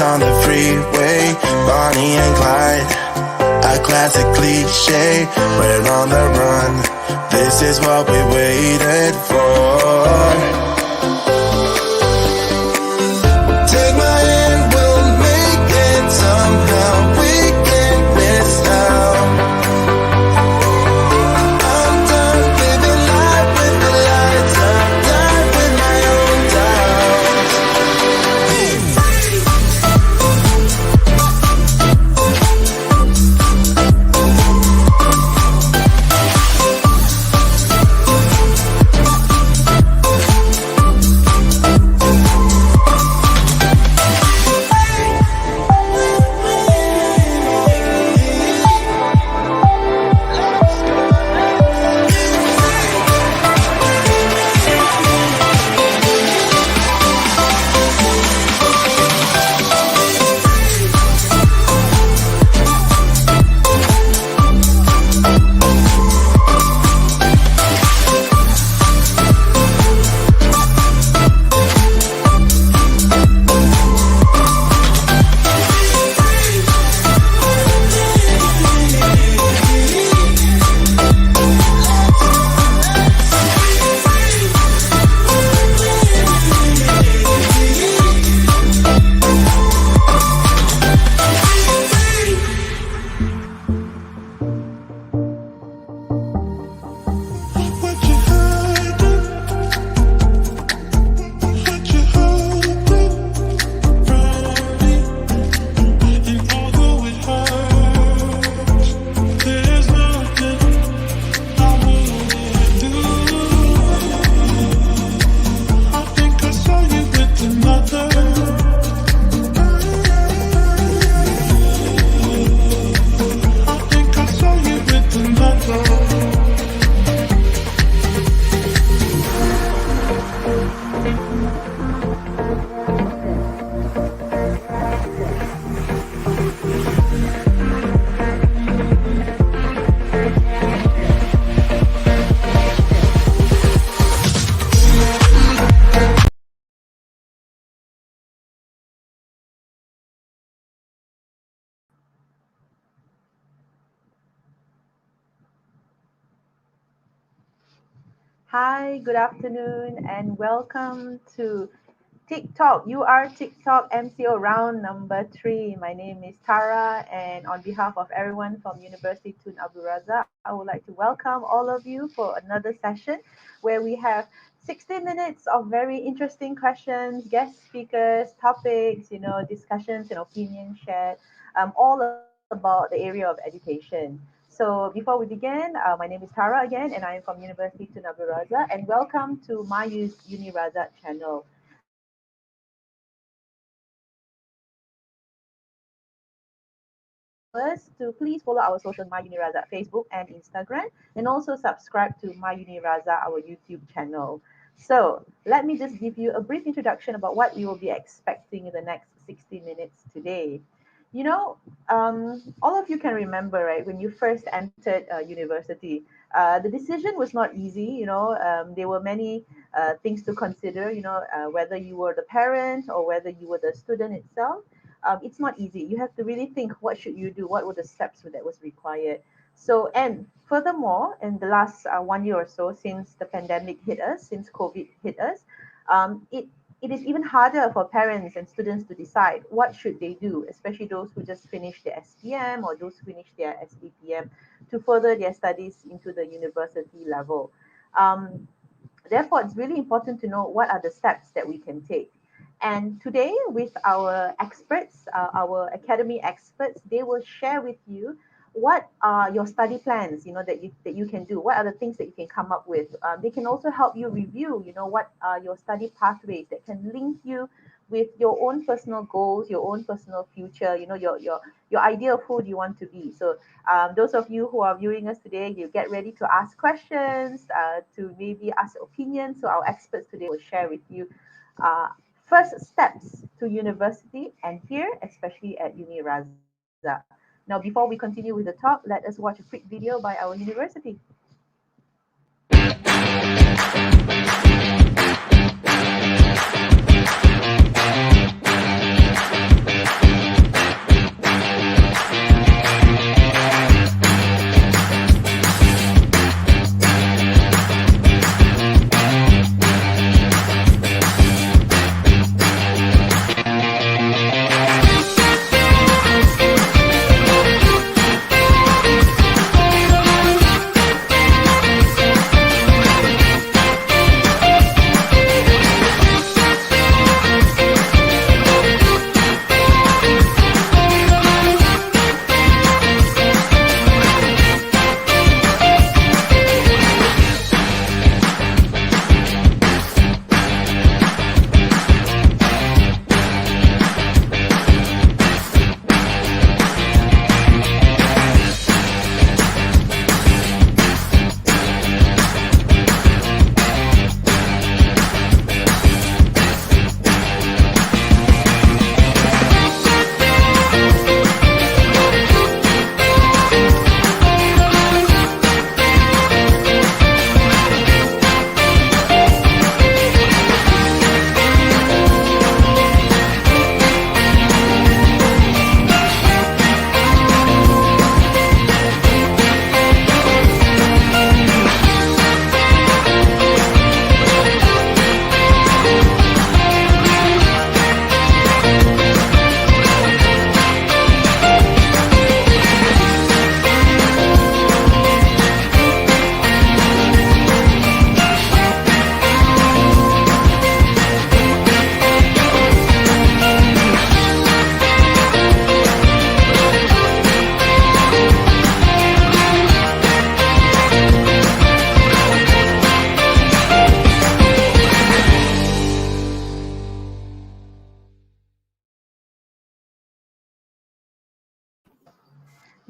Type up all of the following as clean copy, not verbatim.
on the freeway, Bonnie and Clyde, a classic cliche. We're on the run, this is what we waited for. Take my hand, we'll make it somehow. We can't miss out. I'm done living life with the lights up, done with my own doubts. Be free. Hi, good afternoon, and welcome to TikTok. You are TikTok MCO round number three. My name is Tara, and on behalf of everyone from University Tun Abdul Razak, I would like to welcome all of you for another session where we have 60 minutes of very interesting questions, guest speakers, topics, discussions and opinions shared, all about the area of education. So before we begin, my name is Tara again, and I am from University Tun Abdul Razak, and welcome to my UNIRAZAK channel. Us to please follow our social MyUnirazak Facebook and Instagram, and also subscribe to MyUnirazak, our YouTube channel. So let me just give you a brief introduction about what we will be expecting in the next 60 minutes today. You know, all of you can remember, right, when you first entered university, the decision was not easy. There were many things to consider, whether you were the parent or whether you were the student itself. It's not easy. You have to really think, what should you do? What were the steps that was required? So, and furthermore, in the last 1 year or so, since the pandemic hit us, since COVID hit us, it is even harder for parents and students to decide what should they do, especially those who just finished their SPM or those who finished their SPPM to further their studies into the university level. Um, Therefore, it's really important to know what are the steps that we can take. And today, with our experts, our academy experts, they will share with you what are your study plans, that you can do. What are the things that you can come up with? They can also help you review, what are your study pathways that can link you with your own personal goals, your own personal future, your idea of who you want to be. So those of you who are viewing us today, you get ready to ask questions, to maybe ask opinions. So our experts today will share with you uh, first steps to university and here, especially at UNIRAZA. Now, before we continue with the talk, let us watch a quick video by our university.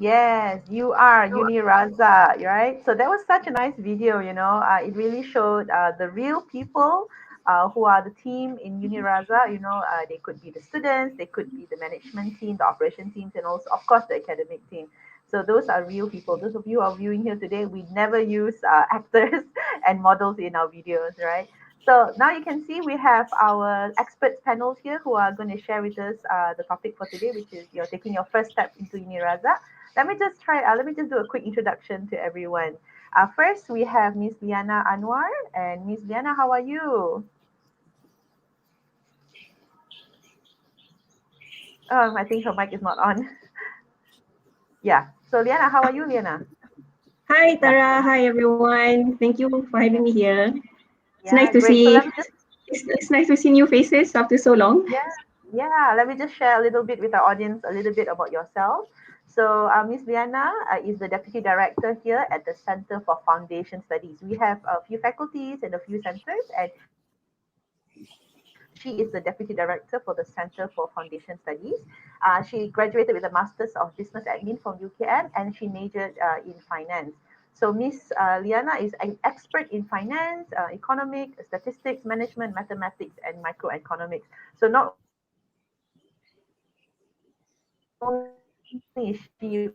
Yes, you are UNIRAZA, right? So that was such a nice video, it really showed the real people who are the team in UNIRAZA. They could be the students, they could be the management team, the operation teams, and also, of course, the academic team. So those are real people. Those of you who are viewing here today, we never use actors and models in our videos, right? So now you can see we have our experts panels here who are going to share with us the topic for today, which is you're taking your first step into UNIRAZA. Let me just do a quick introduction to everyone. First, we have Miss Liyana Anuar. And Miss Liyana, how are you? I think her mic is not on. Yeah. So Liyana, how are you, Liyana? Hi Yeah. Tara, hi everyone. Thank you for having Yeah. me here. It's nice Yeah. to Great. So see let me just it's nice to see new faces after so long. yeah, yeah. Let me just share a little bit with our audience, a little bit about yourself. So, Miss Liana is the Deputy Director here at the Center for Foundation Studies. We have a few faculties and a few centers, and she is the Deputy Director for the Center for Foundation Studies. She graduated with a Master's of Business Admin from UKM, and she majored in finance. So, Miss Liana is an expert in finance, economic, statistics, management, mathematics, and microeconomics. So, not only is she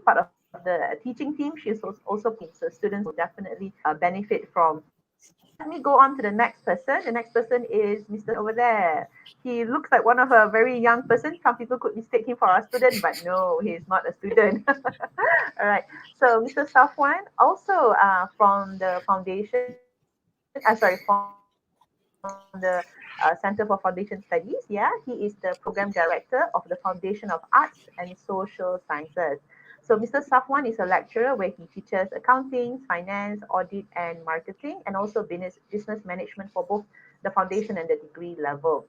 part of the teaching team, she is also part of the marketing team. So students will definitely benefit from her. So let me go on to the next person. The next person is Mr. Safwan over there. He looks like one of a very young person. Some people could mistake him for a student, but no, he's not a student. All right. So Mr. Safwan, also from the foundation, from the Center for Foundation Studies. Yeah, he is the program director of the Foundation of Arts and Social Sciences. So Mr. Safwan is a lecturer where he teaches accounting, finance, audit, and marketing, and also business management for both the foundation and the degree level.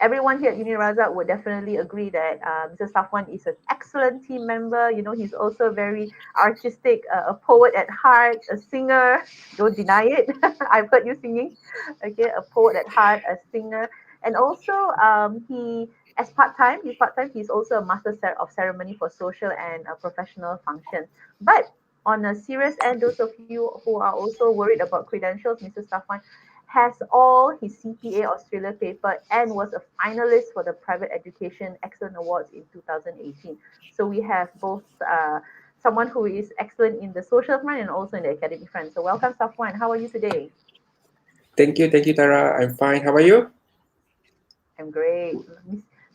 Everyone here at UNIRAZAK would definitely agree that Mr. Safwan is an excellent team member. You know, he's also very artistic, a poet at heart, a singer. Don't deny it. I've heard you singing. Okay, a poet at heart, a singer. And also, as part-time, he's also a master of ceremony for social and professional functions. But on a serious end, those of you who are also worried about credentials, Mr. Safwan has all his CPA Australia paper and was a finalist for the Private Education Excellent Awards in 2018. So we have both someone who is excellent in the social front and also in the academic front. So welcome, Safwan. How are you today? Thank you, Tara. I'm fine. How are you? I'm great.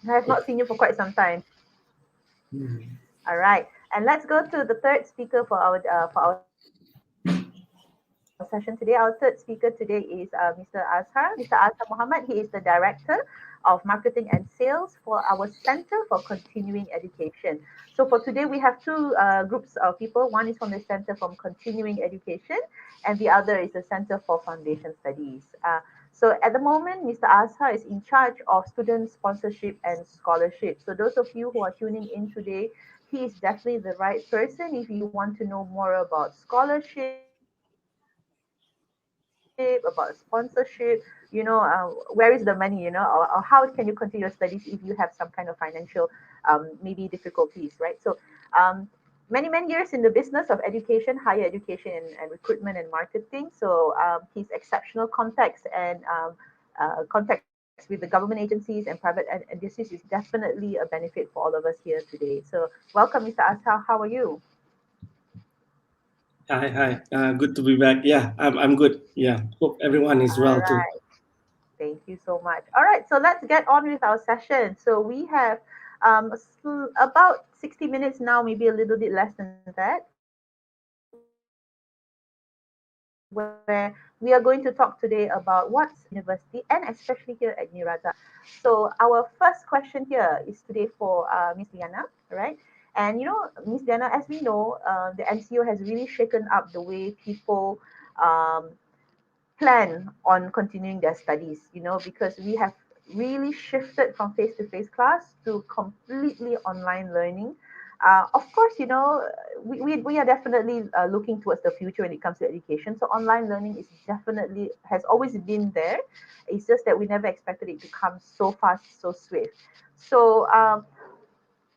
I have not seen you for quite some time. Hmm. All right, and let's go to the third speaker for our session today. Our third speaker today is Mr. Azhar. Mr. Azhar Mohamed. He is the director of marketing and sales for our Center for Continuing Education. So for today, we have two groups of people. One is from the Center for Continuing Education, and the other is the Center for Foundation Studies. So at the moment, Mr. Azhar is in charge of student sponsorship and scholarship. So those of you who are tuning in today, he is definitely the right person if you want to know more about scholarship, about sponsorship, where is the money, or how can you continue your studies if you have some kind of financial maybe difficulties, right? So many years in the business of education, higher education, and recruitment and marketing. So his exceptional contacts and contacts with the government agencies and private industries is definitely a benefit for all of us here today. So welcome, Mr. Azhar. How are you? Hi. Good to be back. Yeah, I'm good. Yeah, hope everyone is All well too. right. Thank you so much. All right, so let's get on with our session. So we have about 60 minutes now, maybe a little bit less than that, where we are going to talk today about what's university and especially here at UNIRAZA. So our first question here is today for Miss Liana, right? And Miss Liana, as we know, the NCO has really shaken up the way people um, plan on continuing their studies, because we have really shifted from face-to-face class to completely online learning. Of course, we are definitely looking towards the future when it comes to education. So online learning has always been there. It's just that we never expected it to come so fast, so swift. So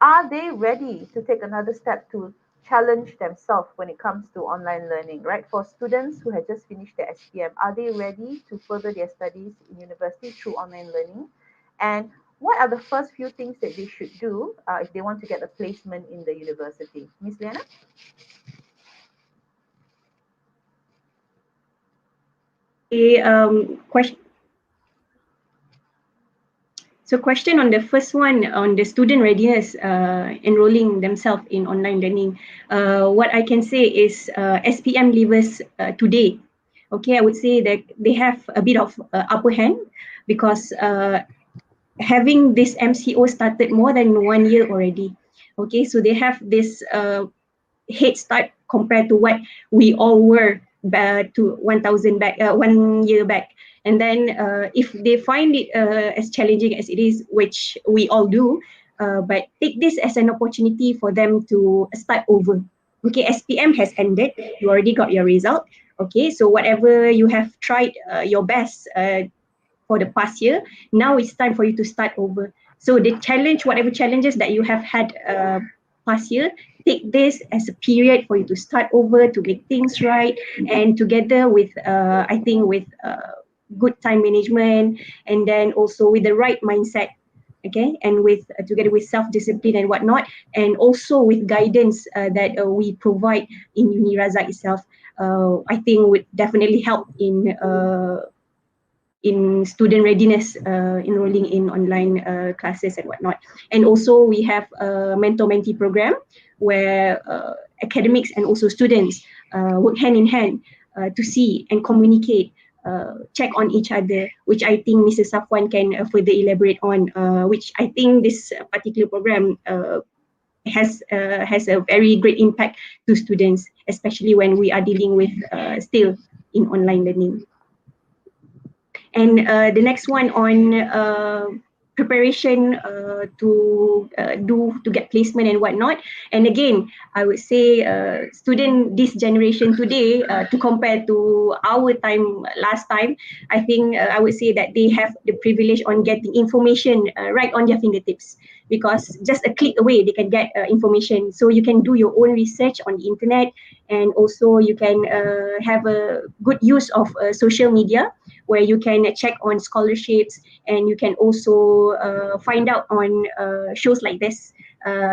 are they ready to take another step to challenge themselves when it comes to online learning, right? For students who had just finished their SPM, are they ready to further their studies in university through online learning? And what are the first few things that they should do if they want to get a placement in the university? Miss Liana? Okay, question on the first one on the student readiness enrolling themselves in online learning. What I can say is SPM Leavers today. Okay, I would say that they have a bit of upper hand because having this MCO started more than 1 year already. Okay, so they have this head start compared to what we all were to 1,000 back 1 year back. And then if they find it as challenging as it is, which we all do, but take this as an opportunity for them to start over. Okay, SPM has ended. You already got your result. Okay, so whatever you have tried your best for the past year, now it's time for you to start over. So the challenge, whatever challenges that you have had past year, take this as a period for you to start over, to get things right, and together with I think with good time management, and then also with the right mindset, okay, and with together with self-discipline and whatnot, and also with guidance that we provide in UNIRAZAK itself, I think would definitely help in student readiness, enrolling in online classes and whatnot. And also we have a mentor-mentee program where academics and also students work hand in hand to see and communicate, check on each other, which I think Mrs. Safwan can further elaborate on, which I think this particular program has a very great impact to students, especially when we are dealing with still in online learning. And the next one on preparation to get placement and whatnot. And again, I would say student this generation today to compare to our time last time, I think I would say that they have the privilege on getting information right on their fingertips, because just a click away they can get information. So you can do your own research on the internet, and also you can have a good use of social media, where you can check on scholarships, and you can also find out on shows like this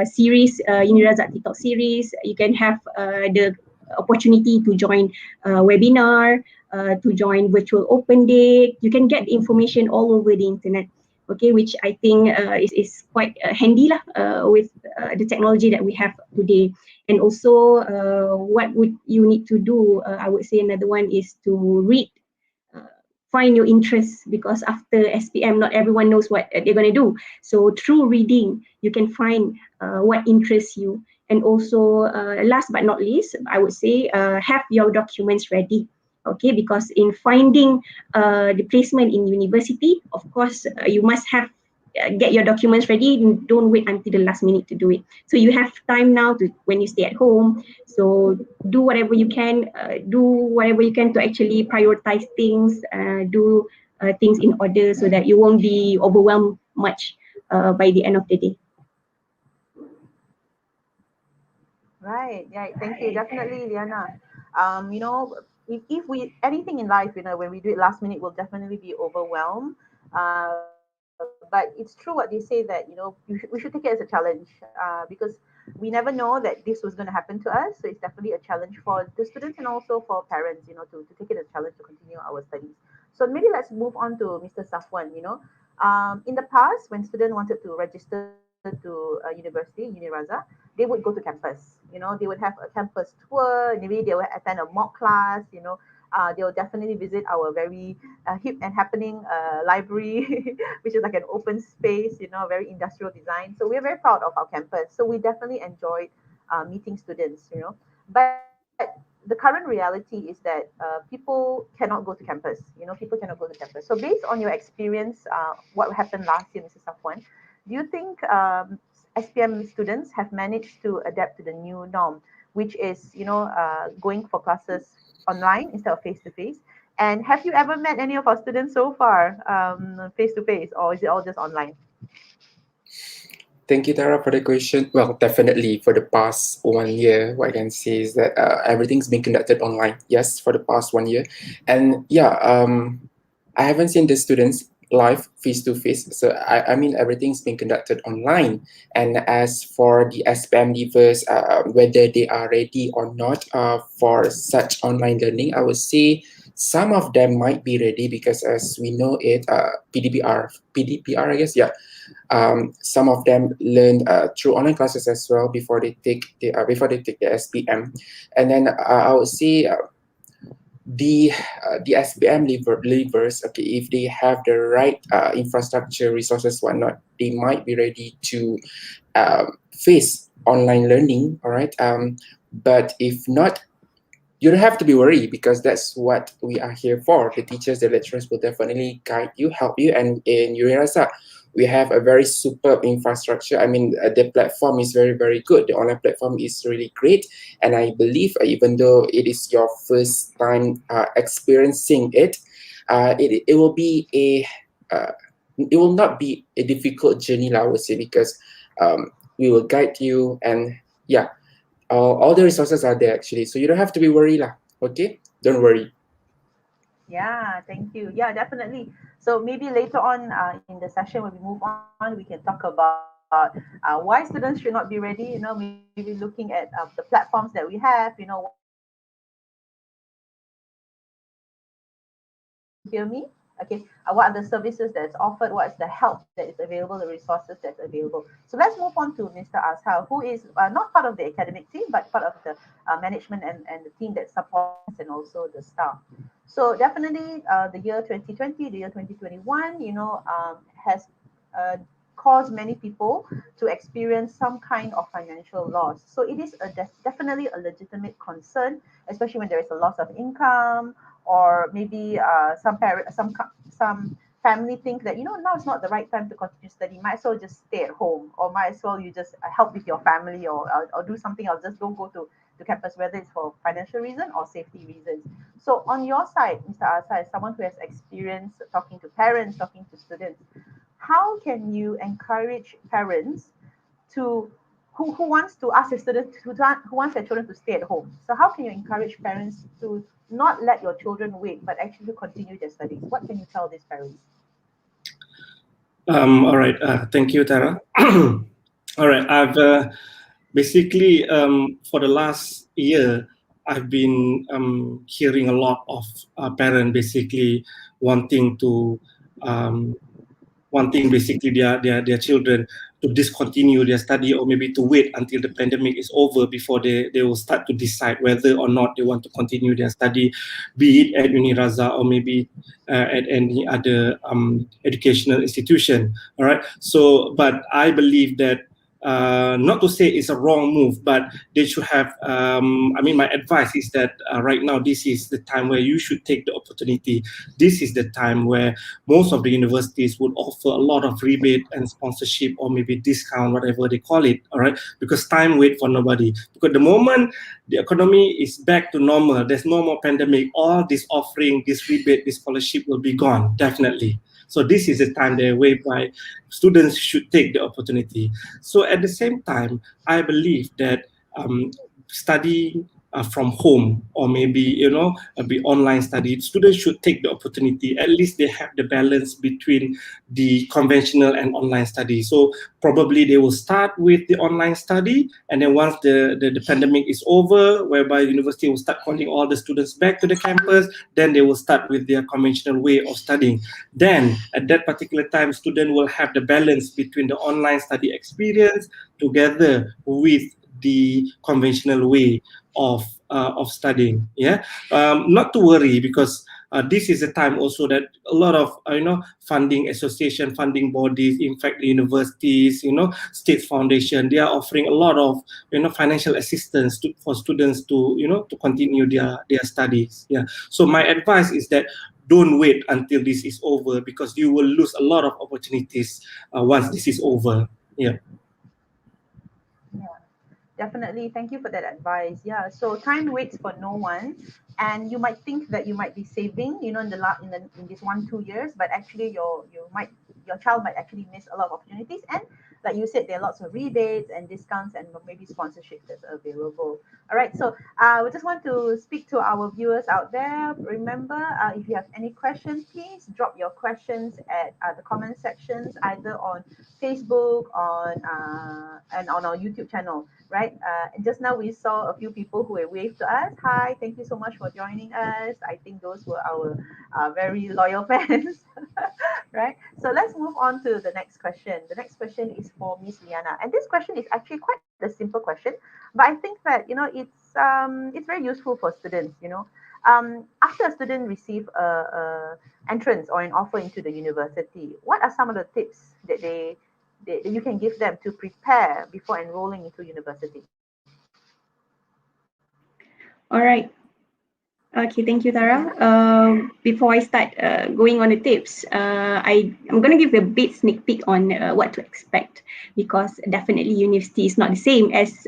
series, UNIRAZAK TikTalk series. You can have the opportunity to join webinar, to join virtual open day. You can get the information all over the internet. Okay, which I think is quite handy lah, with the technology that we have today. And also, what would you need to do? I would say another one is to read, find your interests, because after SPM, not everyone knows what they're going to do. So through reading, you can find what interests you. And also, last but not least, I would say have your documents ready. Okay, because in finding the placement in university, of course, you must have get your documents ready. Don't wait until the last minute to do it. So you have time now to when you stay at home. So do whatever you can, to actually prioritize things, do things in order, so that you won't be overwhelmed much by the end of the day. Right. Thank you. Definitely, Liyana. If we anything in life, when we do it last minute, we'll definitely be overwhelmed. But it's true what they say that we should take it as a challenge, because we never know that this was going to happen to us. So it's definitely a challenge for the students and also for parents, to take it as a challenge to continue our studies. So maybe let's move on to Mr. Safwan. In the past, when students wanted to register to a university, UNIRAZA, they would go to campus. They would have a campus tour. Maybe they would attend a mock class. They will definitely visit our very hip and happening library, which is like an open space, very industrial design. So we're very proud of our campus. So we definitely enjoyed meeting students. But the current reality is that people cannot go to campus. People cannot go to campus. So based on your experience, what happened last year, Mrs. Safwan, do you think SPM students have managed to adapt to the new norm, which is, going for classes online instead of face to face? And have you ever met any of our students so far face to face, or is it all just online? Thank you, Tara, for the question. Well, definitely for the past 1 year, what I can say is that everything's been conducted online. Yes, for the past 1 year. And yeah, I haven't seen the students live face to face. So I mean, everything's been conducted online. And as for the SPM Leavers, whether they are ready or not for such online learning, I would say some of them might be ready, because as we know it, PDPR, I guess, yeah. Some of them learned through online classes as well before they take the SPM. And then I would say the SPM leavers, okay, if they have the right infrastructure, resources, whatnot, they might be ready to face online learning. All right. But if not, you don't have to be worried, because that's what we are here for. The teachers, the lecturers will definitely guide you, help you. And in UNIRAZAK, we have a very superb infrastructure. I mean, the platform is very, very good. The online platform is really great. And I believe, even though it is your first time experiencing it, it will be it will not be a difficult journey, I would say, because we will guide you. And yeah, all the resources are there actually, so you don't have to be worried lah. Okay, don't worry. Yeah, thank you. Yeah, definitely. So maybe later on in the session when we move on, we can talk about why students should not be ready. Maybe looking at the platforms that we have. What are the services that is offered? What are the resources that is available? The resources that is available. So let's move on to Mr. Azhar, who is not part of the academic team, but part of the management and the team that supports students and also the staff. So definitely, the year 2020, the year 2021, has caused many people to experience some kind of financial loss. So it is definitely a legitimate concern, especially when there is a loss of income, or maybe some family think that now it's not the right time to continue study. Might as well just stay at home, or might as well you just help with your family, or do something else. Just don't go to campus, whether it's for financial reason or safety reasons. So on your side, Mr. Asa, as someone who has experience talking to parents, talking to students, how can you encourage parents to who wants to ask their students who wants their children to stay at home? So how can you encourage parents to not let your children wait, but actually continue their studies? What can you tell these parents? All right. Thank you, Tara. All right. I've basically for the last year, I've been hearing a lot of parents basically wanting to um, wanting basically their children to discontinue their study, or maybe to wait until the pandemic is over before they will start to decide whether or not they want to continue their study, be it at UNIRAZAK or maybe at any other educational institution. All right. So, but I believe that not to say it's a wrong move, but they should have. I mean, my advice is that right now this is the time where you should take the opportunity. This is the time where most of the universities would offer a lot of rebate and sponsorship, or maybe discount, whatever they call it. All right, because time wait for nobody. Because the moment the economy is back to normal, there's no more pandemic, all this offering, this rebate, this scholarship will be gone, definitely. So this is the time there whereby students should take the opportunity. So at the same time, I believe that studying from home, or maybe be online study, students should take the opportunity. At least they have the balance between the conventional and online study. So probably they will start with the online study, and then once the pandemic is over, whereby university will start calling all the students back to the campus, then they will start with their conventional way of studying. Then at that particular time, student will have the balance between the online study experience together with the conventional way of studying. Yeah, not to worry, because this is a time also that a lot of funding association, funding bodies, in fact the universities, state foundation, they are offering a lot of financial assistance for students to to continue their studies. Yeah, so my advice is that don't wait until this is over, because you will lose a lot of opportunities once this is over. Yeah. Yeah, definitely. Thank you for that advice. Yeah. So time waits for no one, and you might think that you might be saving, in this 1 2 years, but actually your child might actually miss a lot of opportunities. And like you said, there are lots of rebates and discounts and maybe sponsorship that's available. All right. So we just want to speak to our viewers out there. Remember, if you have any questions, please drop your questions at the comment sections, either on Facebook, and on our YouTube channel, right? And just now we saw a few people who waved to us. Hi, thank you so much for joining us. I think those were our very loyal fans, right? So let's move on to the next question. The next question is for Miss Liyana, and this question is actually quite a simple question, but I think that it's very useful for students. After a student receive a entrance or an offer into the university, what are some of the tips that that you can give them to prepare before enrolling into university? All right. Okay, thank you, Tara. Before I start going on the tips, I'm going to give a bit sneak peek on what to expect, because definitely university is not the same as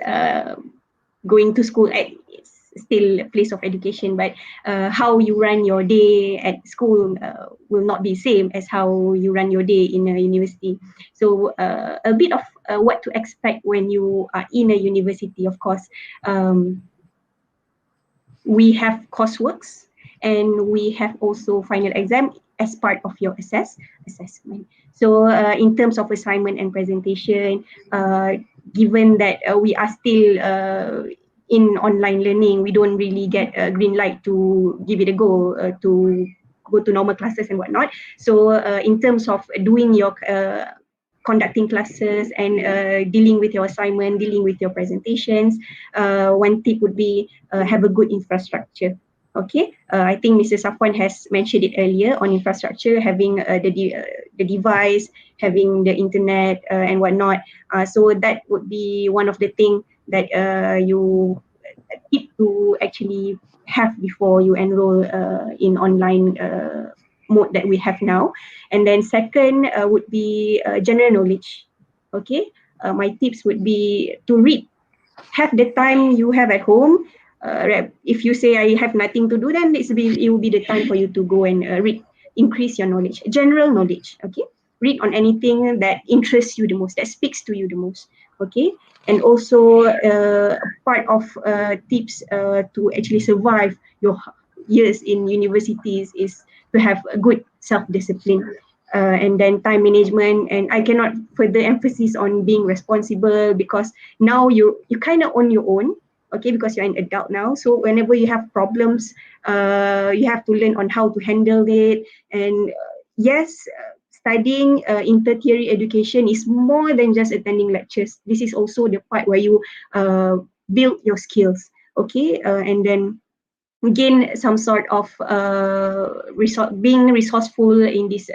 going to school. It's still a place of education, but how you run your day at school will not be same as how you run your day in a university. So a bit of what to expect when you are in a university. Of course, we have courseworks, and we have also final exam as part of your assessment. So in terms of assignment and presentation, given that we are still in online learning, we don't really get a green light to give it a go, to go to normal classes and whatnot. So in terms of doing your conducting classes and dealing with your assignment, dealing with your presentations, one tip would be have a good infrastructure. Okay, I think Mr. Safwan has mentioned it earlier on infrastructure, having the device, having the internet and whatnot. So that would be one of the things that you need to actually have before you enroll in online mode that we have now. And then second would be general knowledge. Okay, my tips would be to read. Have the time you have at home. If you say I have nothing to do, then it will be the time for you to go and read, increase your knowledge, general knowledge. Okay, read on anything that interests you the most, that speaks to you the most. Okay, and also part of tips to actually survive your years in universities is to have a good self-discipline. And then time management, and I cannot further emphasis on being responsible, because now you kind of on your own. Okay, because you're an adult now, so whenever you have problems, you have to learn on how to handle it. And yes, studying in tertiary education is more than just attending lectures. This is also the part where you build your skills. Okay, and then gain some sort of being resourceful in this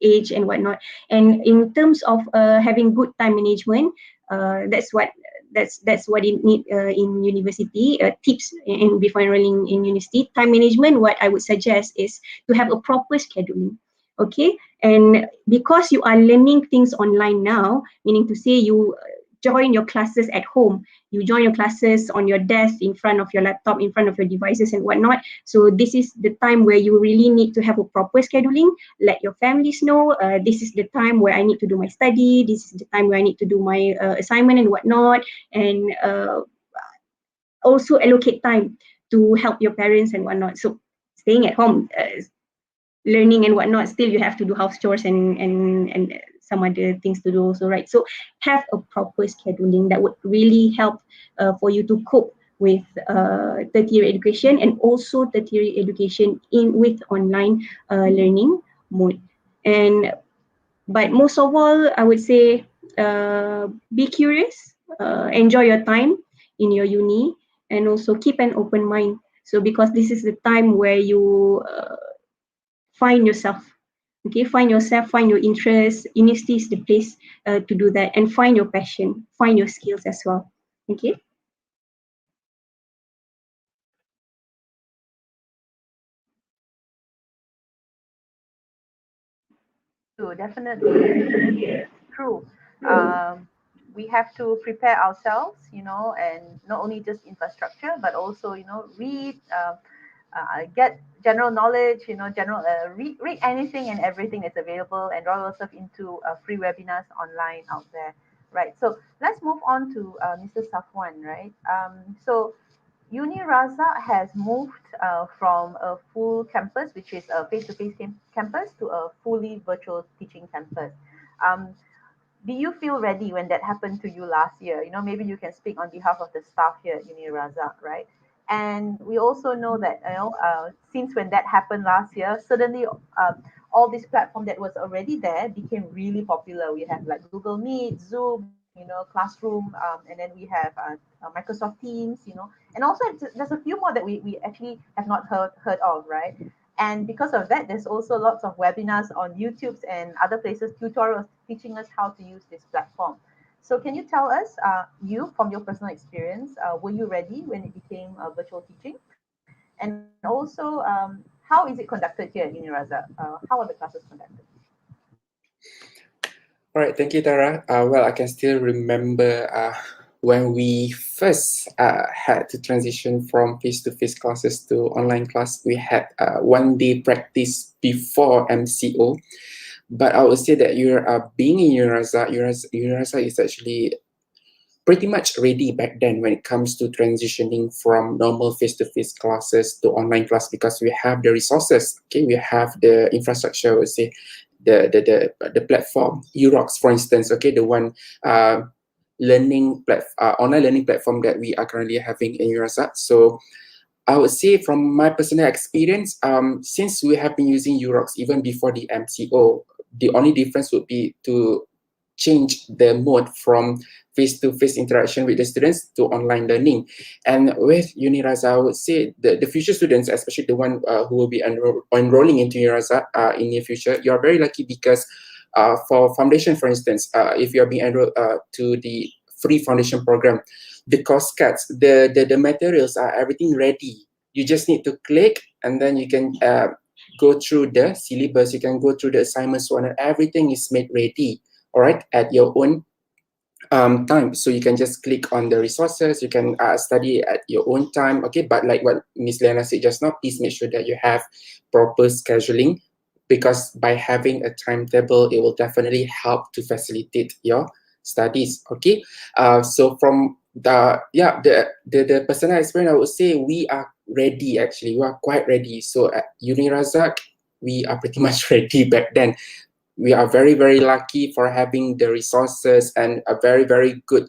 age and whatnot. And in terms of having good time management, that's what it need in university. Tips in before enrolling in university, time management. What I would suggest is to have a proper scheduling. Okay, and because you are learning things online now, meaning to say you join your classes at home, you join your classes on your desk, in front of your laptop, in front of your devices and whatnot. So this is the time where you really need to have a proper scheduling. Let your families know this is the time where I need to do my study, this is the time where I need to do my assignment and whatnot. And also allocate time to help your parents and whatnot. So staying at home, learning and whatnot, still you have to do house chores and some other things to do also, right? So have a proper scheduling that would really help for you to cope with tertiary education, and also tertiary education in with online learning mode. And but most of all, I would say be curious, enjoy your time in your uni, and also keep an open mind. So because this is the time where you find yourself. Okay, find yourself, find your interest. University is the place to do that, and find your passion, find your skills as well. Okay. So definitely true. We have to prepare ourselves, and not only just infrastructure, but also, read, get general knowledge, read anything and everything that's available, enroll yourself into free webinars online out there, right? So let's move on to Mr. Safwan, right? So UNIRAZAK has moved from a full campus, which is a face-to-face campus, to a fully virtual teaching campus. Um, do you feel ready when that happened to you last year? Maybe you can speak on behalf of the staff here at UNIRAZAK, right? And we also know that, since when that happened last year, suddenly all this platform that was already there became really popular. We have like Google Meet, Zoom, Classroom, and then we have Microsoft Teams, and also there's a few more that we actually have not heard of, right? And because of that, there's also lots of webinars on YouTube and other places, tutorials teaching us how to use this platform. So can you tell us, you from your personal experience, were you ready when it became virtual teaching? And also, how is it conducted here at UNIRAZAK? How are the classes conducted? All right, thank you, Tara. Well, I can still remember when we first had to transition from face-to-face classes to online class. We had one day practice before MCO, but I would say that you're being in UNIRAZAK is actually pretty much ready back then when it comes to transitioning from normal face-to-face classes to online class, because we have the resources. Okay, we have the infrastructure. I would say the platform UROX, for instance. Okay, the one online learning platform that we are currently having in UNIRAZAK. So I would say from my personal experience, since we have been using UROX even before the MCO, the only difference would be to change the mode from face-to-face interaction with the students to online learning. And with UNIRAZAK, I would say the future students, especially the one who will be enrolling into UNIRAZAK in near future, you are very lucky because for foundation, for instance, if you are being enrolled to the free foundation program, the course cuts, the materials are everything ready. You just need to click and then you can go through the syllabus, you can go through the assignments, so on, and everything is made ready, all right, at your own time. So you can just click on the resources, you can study at your own time, okay? But like what Miss Liyana said just now, please make sure that you have proper scheduling, because by having a timetable, it will definitely help to facilitate your studies, okay? So from the personal experience, I would say we are ready, actually. We are quite ready. So at UNIRAZAK, we are pretty much ready back then. We are very, very lucky for having the resources and a very, very good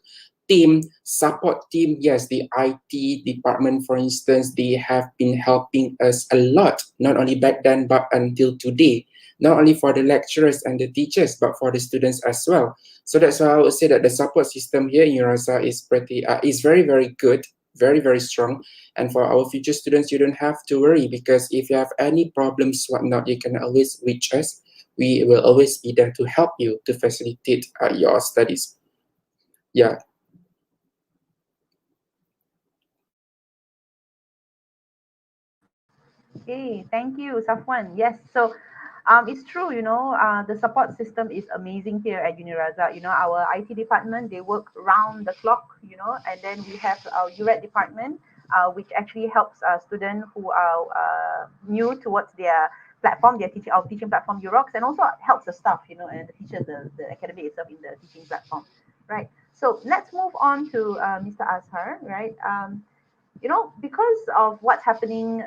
support team. Yes, the IT department, for instance, they have been helping us a lot, not only back then, but until today, not only for the lecturers and the teachers, but for the students as well. So that's why I would say that the support system here in UNIRAZAK is very, very good, very, very strong. And for our future students, you don't have to worry, because if you have any problems, whatnot, you can always reach us. We will always be there to help you to facilitate your studies. Yeah. Okay, thank you, Safwan. Yes, so it's true, the support system is amazing here at UNIRAZA. Our IT department, they work round the clock, and then we have our URED department, which actually helps students who are new towards their platform, our teaching platform, UROX, and also helps the staff, and the teachers, the academy itself in the teaching platform, right? So let's move on to Mr. Azhar, right? Because of what's happening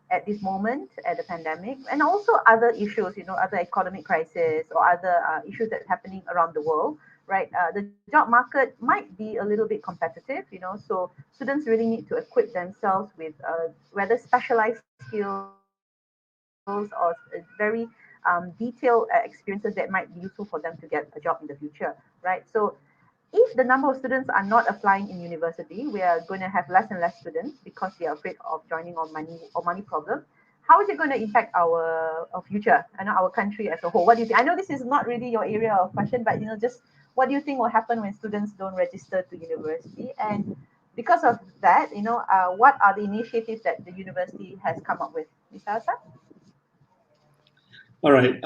at this moment, at the pandemic, and also other issues, other economic crisis or other issues that's happening around the world, right? The job market might be a little bit competitive, so students really need to equip themselves with whether specialized skills or very detailed experiences that might be useful for them to get a job in the future, right? So if the number of students are not applying in university, we are going to have less and less students because they are afraid of joining on money problem. How is it going to impact our future and our country as a whole? What do you think? I know this is not really your area of question, but just what do you think will happen when students don't register to university? And because of that, what are the initiatives that the university has come up with? Mr. Hassan? All right.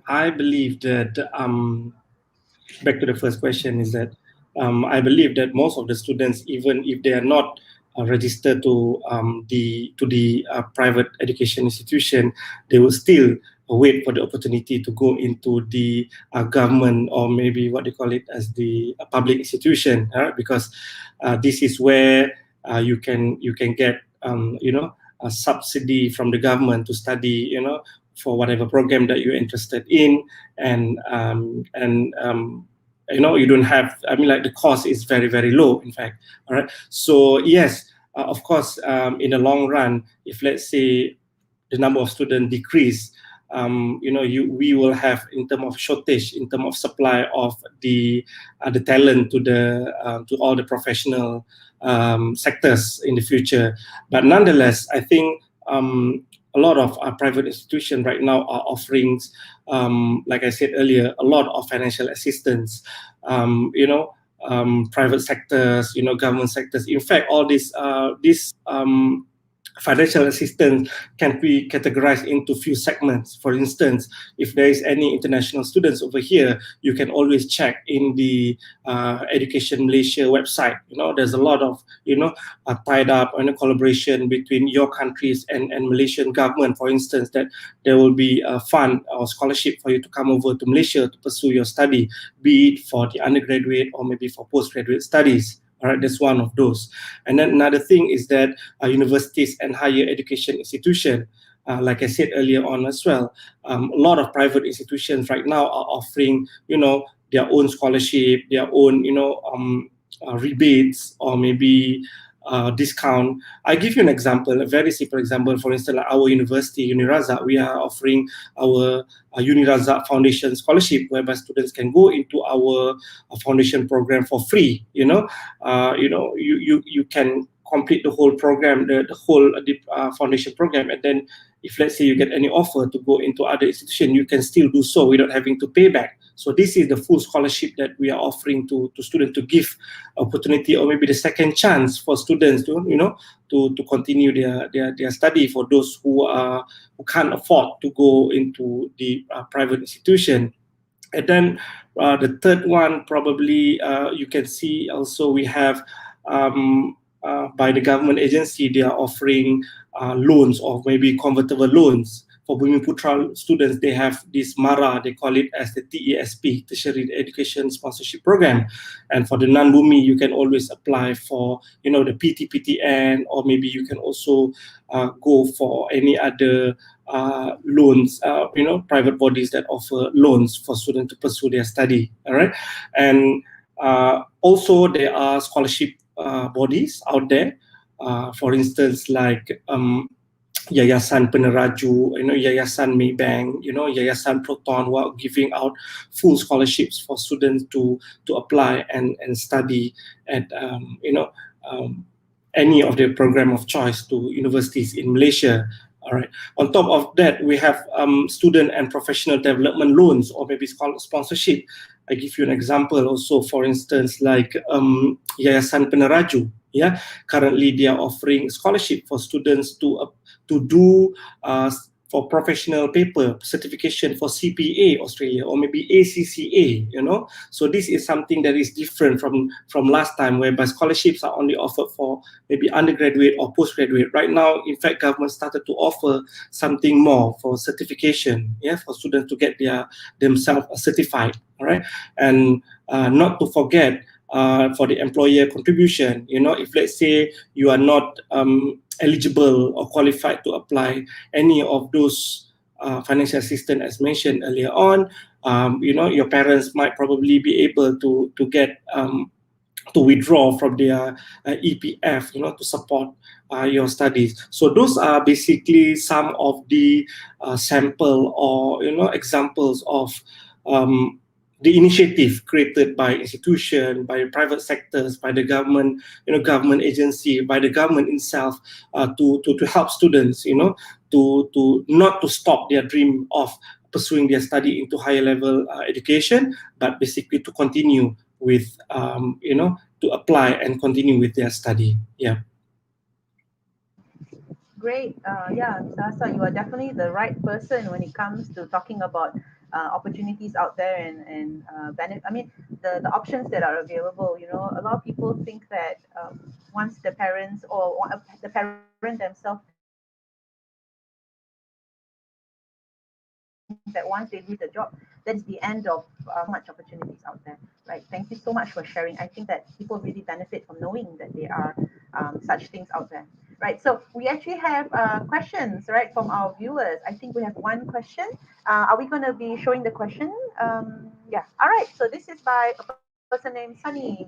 I believe that back to the first question is that I believe that most of the students, even if they are not registered to the private education institution, they will still wait for the opportunity to go into the government, or maybe what they call it as the public institution, because this is where you can get a subsidy from the government to study, for whatever program that you're interested in, and you don't have, like, the cost is very, very low, in fact. All right, so yes, of course, in the long run, if let's say the number of students decrease, we will have in terms of shortage, in terms of supply of the talent to all the professional sectors in the future. But nonetheless, I think a lot of private institutions right now are offering, like I said earlier, a lot of financial assistance. Private sectors, government sectors. In fact, all these financial assistance can be categorized into few segments. For instance, if there is any international students over here, you can always check in the Education Malaysia website. There's a lot of tied up and a collaboration between your countries and Malaysian government. For instance, that there will be a fund or scholarship for you to come over to Malaysia to pursue your study, be it for the undergraduate or maybe for postgraduate studies. All right, that's one of those. And then another thing is that universities and higher education institutions, like I said earlier on as well, a lot of private institutions right now are offering, their own scholarship, their own, rebates or maybe discount. I give you an example, a very simple example. For instance, like our university, UNIRAZAK, we are offering our UNIRAZAK Foundation Scholarship, whereby students can go into our foundation program for free. You can complete the whole program, the whole foundation program, and then if let's say you get any offer to go into other institution, you can still do so without having to pay back. So this is the full scholarship that we are offering to students, to give opportunity or maybe the second chance for students to continue their study, for those who can't afford to go into the private institution. And then the third one, probably you can see also we have by the government agency, they are offering loans or maybe convertible loans. For Bumiputra students, they have this MARA, they call it as the TESP, Tertiary Education Sponsorship Program. And for the non-Bumi, you can always apply for, the PTPTN, or maybe you can also go for any other loans, private bodies that offer loans for students to pursue their study. All right. And also there are scholarship bodies out there. For instance, like Yayasan Peneraju, Yayasan Maybank, Yayasan Proton, who are giving out full scholarships for students to apply and study at any of their program of choice to universities in Malaysia. All right. On top of that, we have student and professional development loans or maybe sponsorship. I give you an example also. For instance, like Yayasan Peneraju. Yeah, currently they are offering scholarship for students to do for professional paper certification for CPA Australia or maybe ACCA. So this is something that is different from last time, whereby scholarships are only offered for maybe undergraduate or postgraduate. Right now, in fact, government started to offer something more for certification, for students to get themselves certified. All right, and not to forget, for the employer contribution, if let's say you are not eligible or qualified to apply any of those financial assistance as mentioned earlier on, your parents might probably be able to get to withdraw from their EPF, to support your studies. So those are basically some of the sample or examples of the initiative created by institution, by private sectors, by the government, government agency, by the government itself, to help students, to not to stop their dream of pursuing their study into higher level education, but basically to continue with, to apply and continue with their study. Yeah. Great. Sasa, you are definitely the right person when it comes to talking about opportunities out there and benefit. I mean, the options that are available. A lot of people think that once the parents or the parent themselves that once they lose the job, that's the end of much opportunities out there, right? Thank you so much for sharing. I think that people really benefit from knowing that there are such things out there, right? So we actually have questions, right, from our viewers. I think we have one question. Are we going to be showing the question? Yeah. All right. So this is by a person named Sunny,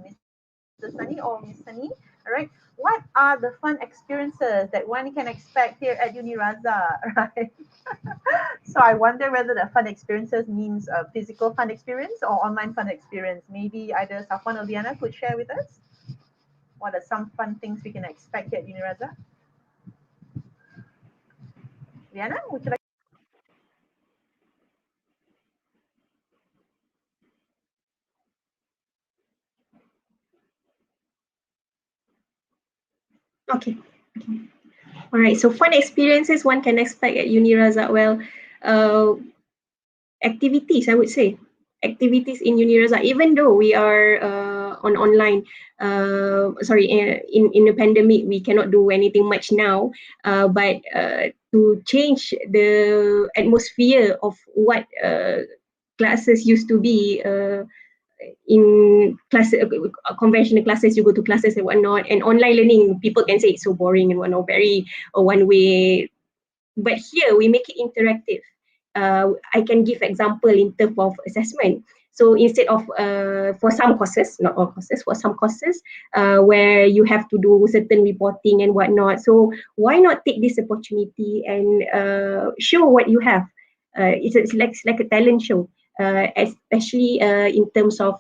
Mr. Sunny or Miss Sunny. All right. what are the fun experiences that one can expect here at UNIRAZA, right? So I wonder whether the fun experiences means a physical fun experience or online fun experience. Maybe either Safwan or Liyana could share with us. What are some fun things we can expect here at UNIRAZA? Liyana, would you like? Okay. All right. So fun experiences one can expect at UNIRAZA. Well, uh, activities, I would say. Activities in UNIRAZA, even though we are on online, in the pandemic, we cannot do anything much now. But to change the atmosphere of what classes used to be, in class, conventional classes, you go to classes and whatnot, and online learning, people can say it's so boring and whatnot, very one way. But here we make it interactive. I can give example in terms of assessment. So instead of for some courses, not all courses, for some courses where you have to do certain reporting and whatnot. So why not take this opportunity and show what you have? It's like a talent show, especially in terms of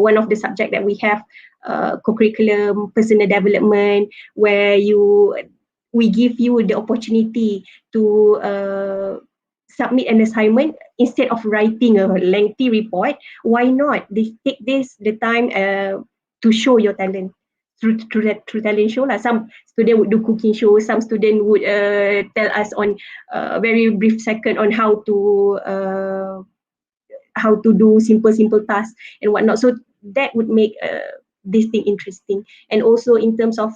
one of the subject that we have, co-curriculum, personal development, where we give you the opportunity to submit an assignment instead of writing a lengthy report. Why not they take the time to show your talent through talent show lah. Some student would do cooking show, some student would tell us on a very brief second on how to do simple tasks and whatnot. So that would make this thing interesting. And also in terms of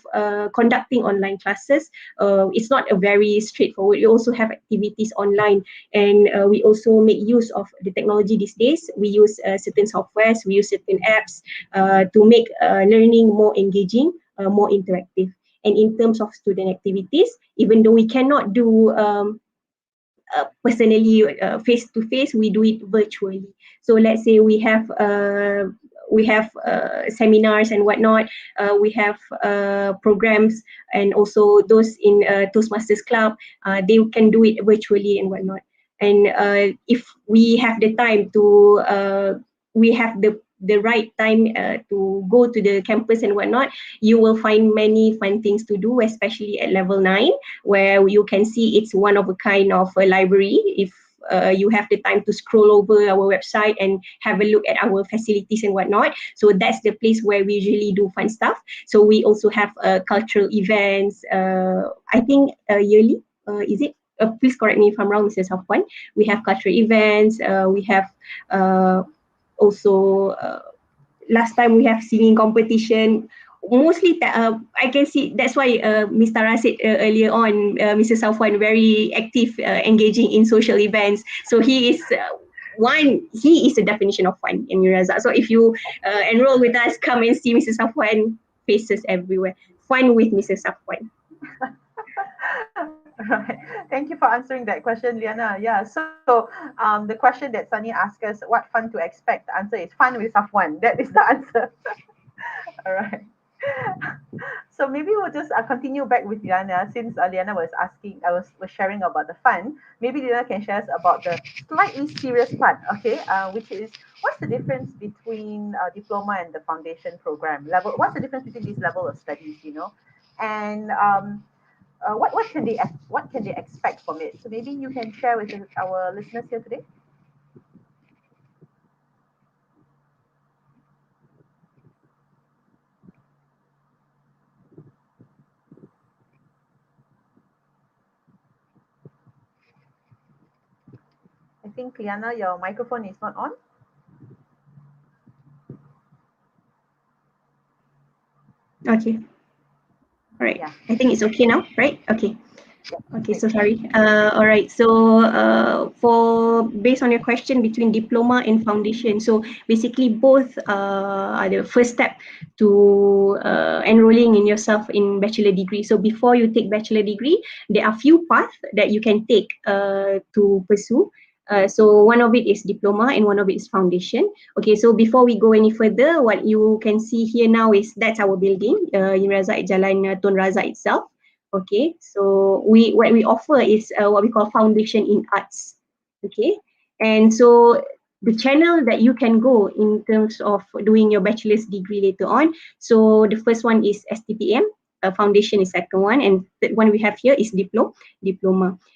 conducting online classes, it's not a very straightforward. We also have activities online, and we also make use of the technology these days. We use certain softwares, we use certain apps to make learning more engaging, more interactive. And in terms of student activities, even though we cannot do personally face to face, we do it virtually. So let's say we have seminars and whatnot, we have programs, and also those in Toastmasters Club, they can do it virtually and whatnot. And if we have the time to we have the right time to go to the campus and whatnot, you will find many fun things to do, especially at level 9, where you can see it's one of a kind of a library. If you have the time to scroll over our website and have a look at our facilities and whatnot. So that's the place where we usually do fun stuff. So we also have cultural events, I think yearly, is it? Please correct me if I'm wrong, Mr. Safwan. We have cultural events, we have also last time we have singing competition. Mostly I can see that's why Ms. Tara said earlier on, Mr. Safwan very active, engaging in social events. So he is he is the definition of fun in UNIRAZAK. So if you enroll with us, come and see Mr. Safwan, faces everywhere. Fun with Mr. Safwan. Right. Thank you for answering that question, Liyana. Yeah. So the question that Sunny asked us, what fun to expect? The answer is fun with Safwan. That is the answer. All right. So maybe we'll just continue back with Liyana, since Liyana was asking, was sharing about the fun. Maybe Liyana can share us about the slightly serious part, okay? Which is, what's the difference between diploma and the foundation program level? What's the difference between this level of studies, and what can they expect from it? So maybe you can share with our listeners here today. I think, Liana, your microphone is not on. Okay. All right. Yeah. I think it's okay now, right? Okay. Okay, so sorry. All right. So based on your question between diploma and foundation, so basically both are the first step to enrolling in yourself in bachelor degree. So before you take bachelor degree, there are few paths that you can take to pursue. So one of it is diploma and one of it is foundation. Okay, so before we go any further, what you can see here now is that's our building, UNIRAZAK Jalan Tun Razak itself. Okay, so what we offer is what we call foundation in arts. Okay, and so the channel that you can go in terms of doing your bachelor's degree later on. So the first one is STPM, foundation is second one, and third one we have here is diploma.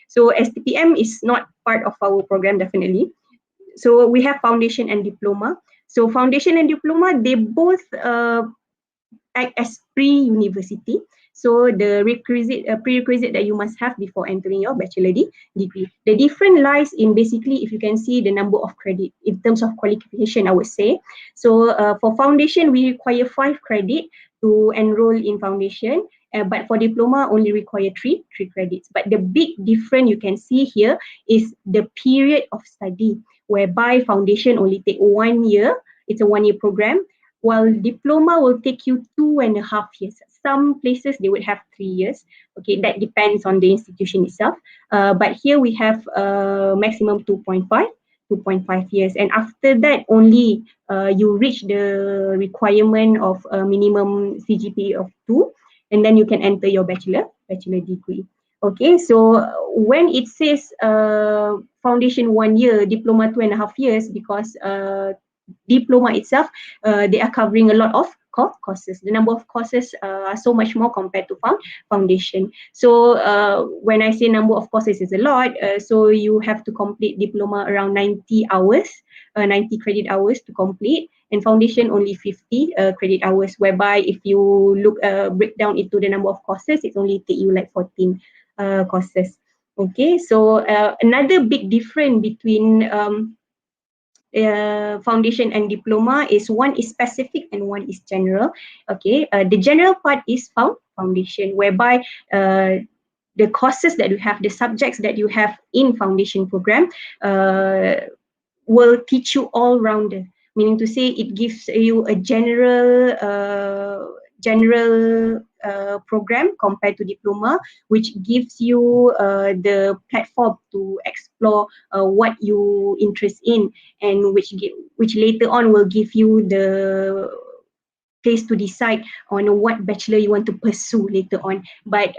So STPM is not part of our program definitely. So we have foundation and diploma. So foundation and diploma, they both act as pre-university. So the prerequisite that you must have before entering your bachelor degree. The difference lies in basically, if you can see the number of credit in terms of qualification, I would say. So for foundation, we require 5 credit to enroll in foundation. But for diploma, only require 3 credits. But the big difference you can see here is the period of study, whereby foundation only take 1 year. It's a 1-year program, while diploma will take you 2.5 years. Some places they would have 3 years. Okay, that depends on the institution itself. But here we have maximum 2.5 years, and after that only you reach the requirement of a minimum CGPA of 2, and then you can enter your bachelor degree. Okay, so when it says foundation 1 year, diploma 2.5 years, because diploma itself, they are covering a lot of courses. The number of courses are so much more compared to foundation. So when I say number of courses is a lot, so you have to complete diploma around 90 hours, 90 credit hours to complete, and foundation only 50 credit hours, whereby if you look break down into the number of courses, it only take you like 14 courses. Okay, so another big difference between foundation and diploma is one is specific and one is general. Okay, the general part is foundation, whereby the courses that you have, the subjects that you have in foundation program will teach you all rounder, meaning to say it gives you a general program compared to diploma, which gives you the platform to explore what you interest in, and which later on will give you the place to decide on what bachelor you want to pursue later on. But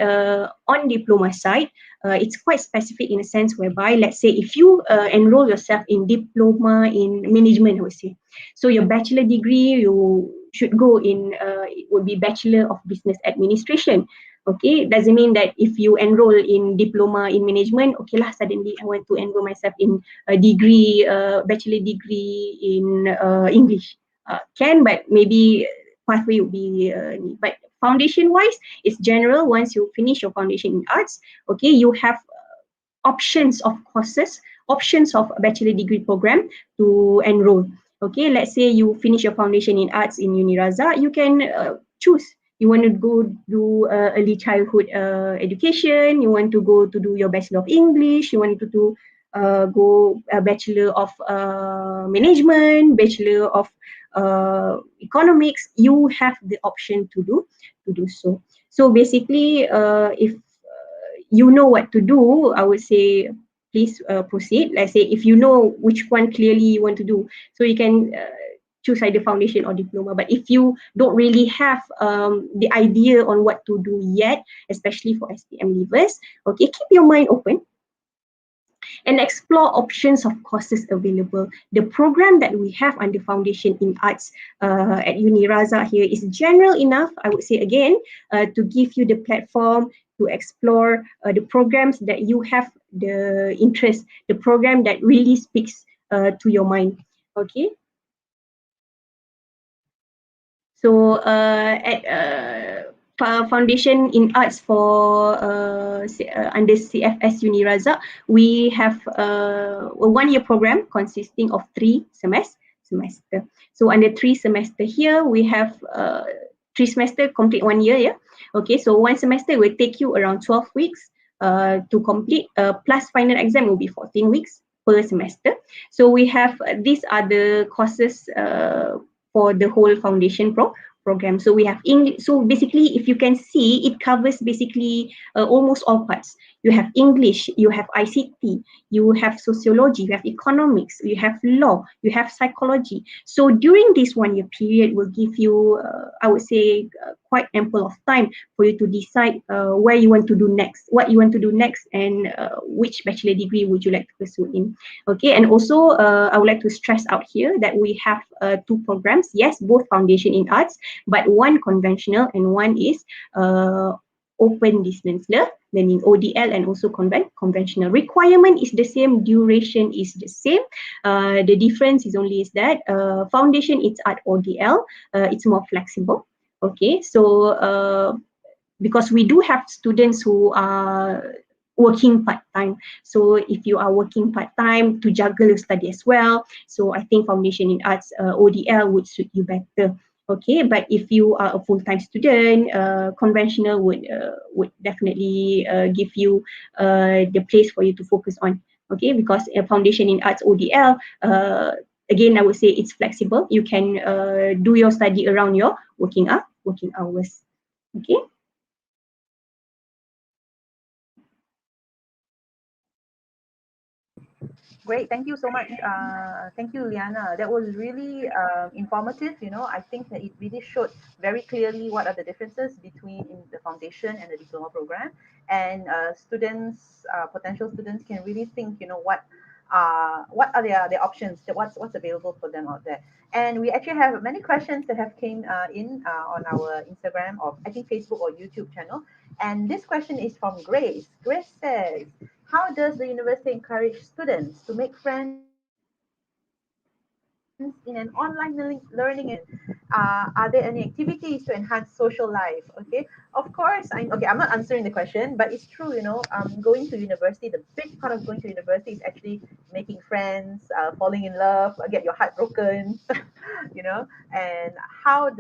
on diploma side, it's quite specific in a sense whereby, let's say if you enroll yourself in diploma in management, I would say, so your bachelor degree you should go in, it would be Bachelor of Business Administration. Okay, doesn't mean that if you enroll in diploma in management, okay lah, suddenly I want to enroll myself in a degree, bachelor degree in English. Can, but maybe pathway would be but foundation wise it's general. Once you finish your foundation in arts, okay, you have options of courses, options of bachelor degree program to enroll. Okay, let's say you finish your foundation in arts in UNIRAZAK, you can choose. You want to go do early childhood education, you want to go to do your Bachelor of English, you want to do go Bachelor of Management, Bachelor of Economics, you have the option to do so. So basically, if you know what to do, I would say please proceed. Let's say if you know which one clearly you want to do, so you can choose either foundation or diploma. But if you don't really have the idea on what to do yet, especially for SPM Leavers, okay, keep your mind open and explore options of courses available. The program that we have under Foundation in Arts at UNIRAZAK here is general enough, I would say again, to give you the platform to explore the programs that you have the interest, the program that really speaks to your mind. Okay. So at Foundation in Arts for under CFS UNIRAZAK, we have a 1-year program consisting of 3 semester. So under 3 semester here, we have 3 semester complete 1 year. Yeah. Okay. So 1 semester will take you around 12 weeks to complete. Plus final exam will be 14 weeks per semester. So we have these are the courses for the whole foundation program. So we have English. So basically, if you can see, it covers basically almost all parts. You have English, you have ICT, you have sociology, you have economics, you have law, you have psychology. So during this 1 year period will give you, I would say, quite ample of time for you to decide where you want to do next, what you want to do next, and which bachelor degree would you like to pursue in. Okay, and also I would like to stress out here that we have 2 programs. Yes, both foundation in arts, but one conventional and one is open distance learning, ODL, and also conventional. Requirement is the same, duration is the same. The difference is only is that foundation it's art ODL, it's more flexible. Okay, so because we do have students who are working part-time. So if you are working part-time to juggle your study as well, so I think foundation in arts ODL would suit you better. Okay, but if you are a full-time student, conventional would definitely give you the place for you to focus on. Okay, because foundation in arts ODL, again, I would say it's flexible. You can do your study around your working hours. Okay. Great, thank you so much. Thank you, Liyana. That was really informative. I think that it really showed very clearly what are the differences between the foundation and the diploma program, and students, potential students, can really think, what are their options, what's available for them out there. And we actually have many questions that have came in on our Instagram, or I think Facebook or YouTube channel. And this question is from Grace. Grace says, how does the university encourage students to make friends in an online learning environment? Are there any activities to enhance social life? Okay, of course. I'm not answering the question, but it's true. Going to university, the big part of going to university is actually making friends, falling in love, get your heart broken. And how are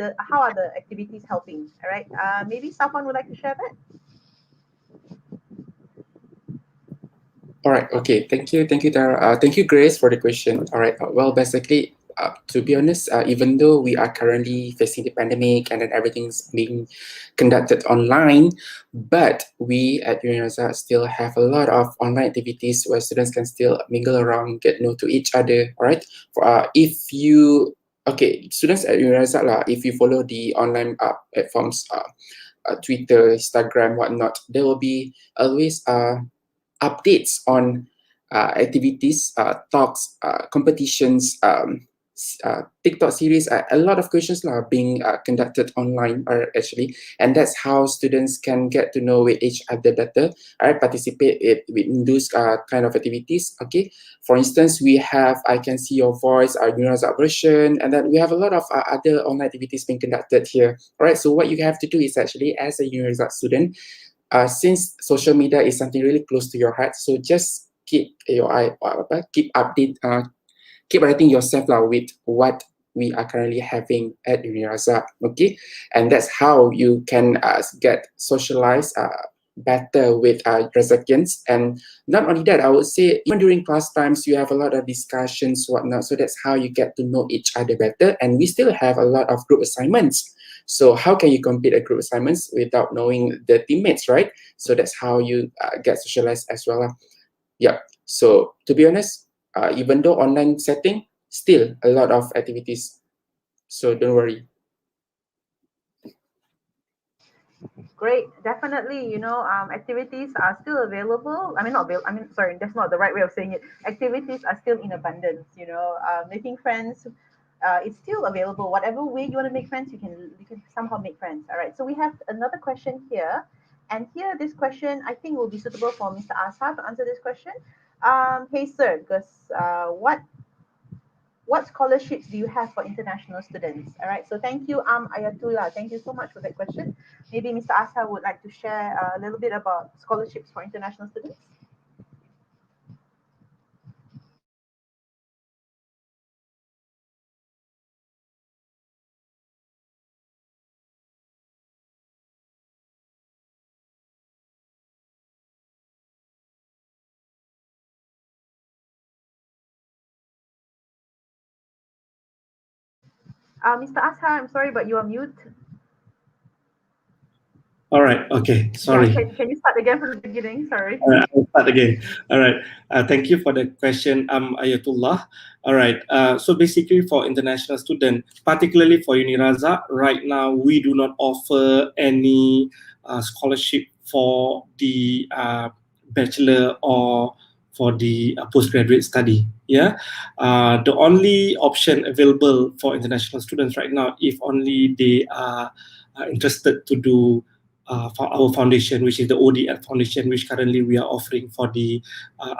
the activities helping? All right. Maybe someone would like to share that. All right. Okay. Thank you. Thank you, Tara. Thank you, Grace, for the question. All right. Well, basically, to be honest, even though we are currently facing the pandemic and then everything's being conducted online, but we at UNIRAZAK still have a lot of online activities where students can still mingle around, get know to each other. All right. If you students at UNIRAZAK lah, if you follow the online platforms, Twitter, Instagram, whatnot, there will be always updates on activities, talks, competitions, TikTok series. A lot of questions are being conducted online, actually, and that's how students can get to know each other better. Participate in those kind of activities. Okay, for instance, we have I Can See Your Voice, our UNIRAZAK version, and then we have a lot of other online activities being conducted here. All right, so what you have to do is actually, as a UNIRAZAK student, since social media is something really close to your heart, so just keep keep writing yourself with what we are currently having at UNIRAZAK. Okay, and that's how you can get socialized better with Razakians. And not only that, I would say even during class times you have a lot of discussions, whatnot, so that's how you get to know each other better. And we still have a lot of group assignments. So how can you complete a group assignments without knowing the teammates, right? So that's how you get socialized as well. Yeah. So to be honest, even though online setting, still a lot of activities. So don't worry. Great, definitely. Activities are still available. I mean, not available. I mean, sorry, that's not the right way of saying it. Activities are still in abundance. Making friends, it's still available. Whatever way you want to make friends, you can somehow make friends. All right. So we have another question here, and here this question I think will be suitable for Mr. Azhar to answer this question. Hey sir, because what scholarships do you have for international students? All right, so thank you, Ayatullah. Thank you so much for that question. Maybe Mr. Asa would like to share a little bit about scholarships for international students. Mr. Azhar, I'm sorry, but you are mute. All right. Okay. Yeah, Sorry. can you start again from the beginning? Sorry. All right, I'll start again. All right. Thank you for the question, Ayatullah. All right. So basically, for international student, particularly for UNIRAZAK, right now we do not offer any scholarship for the bachelor or for the postgraduate study. Yeah. The only option available for international students right now, if only they are interested to do for our foundation, which is the ODL Foundation, which currently we are offering for the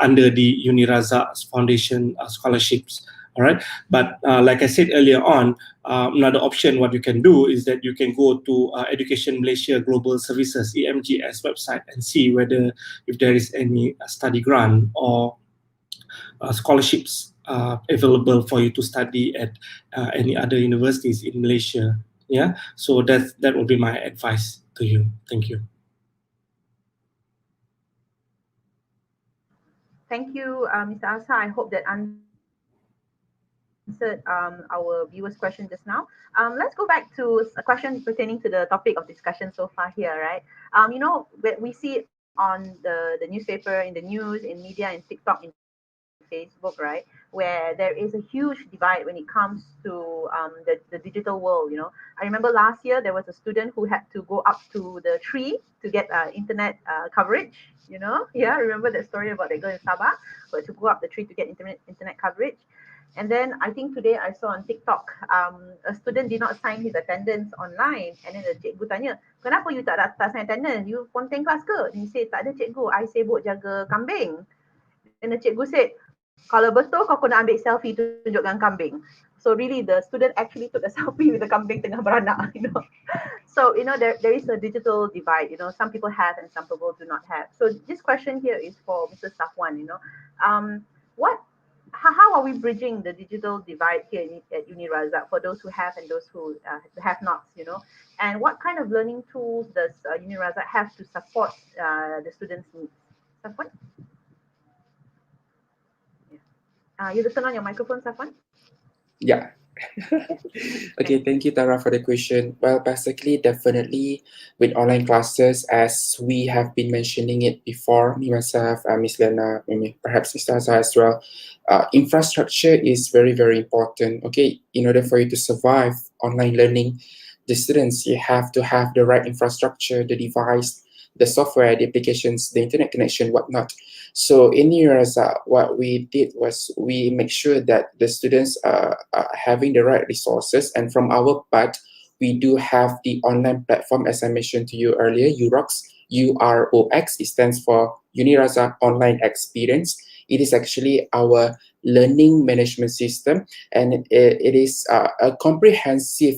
under the UNIRAZAK Foundation scholarships. All right, but like I said earlier on, another option what you can do is that you can go to Education Malaysia Global Services (EMGS) website and see whether if there is any study grant or scholarships available for you to study at any other universities in Malaysia. Yeah, so that would be my advice to you. Thank you. Thank you, Mr. Azhar. I hope that answered our viewers' question just now. Let's go back to a question pertaining to the topic of discussion so far here, right? We see it on the newspaper, in the news, in media, in TikTok, in Facebook, right? Where there is a huge divide when it comes to the digital world. I remember last year there was a student who had to go up to the tree to get internet coverage. Yeah, remember that story about the girl in Sabah who had to go up the tree to get internet coverage. And then I think today I saw on TikTok, a student did not sign his attendance online. And then the cikgu tanya, kenapa you tak sign attendance? You ponteng kelas ke? He said, tak ada cikgu, I sibuk jaga kambing. And the cikgu said, kalau betul kau kena ambil selfie tunjukkan kambing. So really the student actually took a selfie with the kambing tengah beranak, So, there is a digital divide, some people have and some people do not have. So this question here is for Mr. Safwan, how are we bridging the digital divide here at UNIRAZAK for those who have and those who have not, and what kind of learning tools does UNIRAZAK have to support the students' needs? Safwan? You turn on your microphone, Safwan. Yeah. Okay, thank you, Tara, for the question. Well, basically, definitely with online classes, as we have been mentioning it before, me, myself, Miss Liyana, perhaps Mr. Azhar as well, infrastructure is very, very important. Okay, in order for you to survive online learning, the students, you have to have the right infrastructure, the device, the software, the applications, the internet connection, whatnot. So in UNIRAZAK, what we did was we make sure that the students are having the right resources, and from our part, we do have the online platform, as I mentioned to you earlier, UROX, UROX, it stands for UNIRAZAK Online Experience. It is actually our learning management system, and it is a comprehensive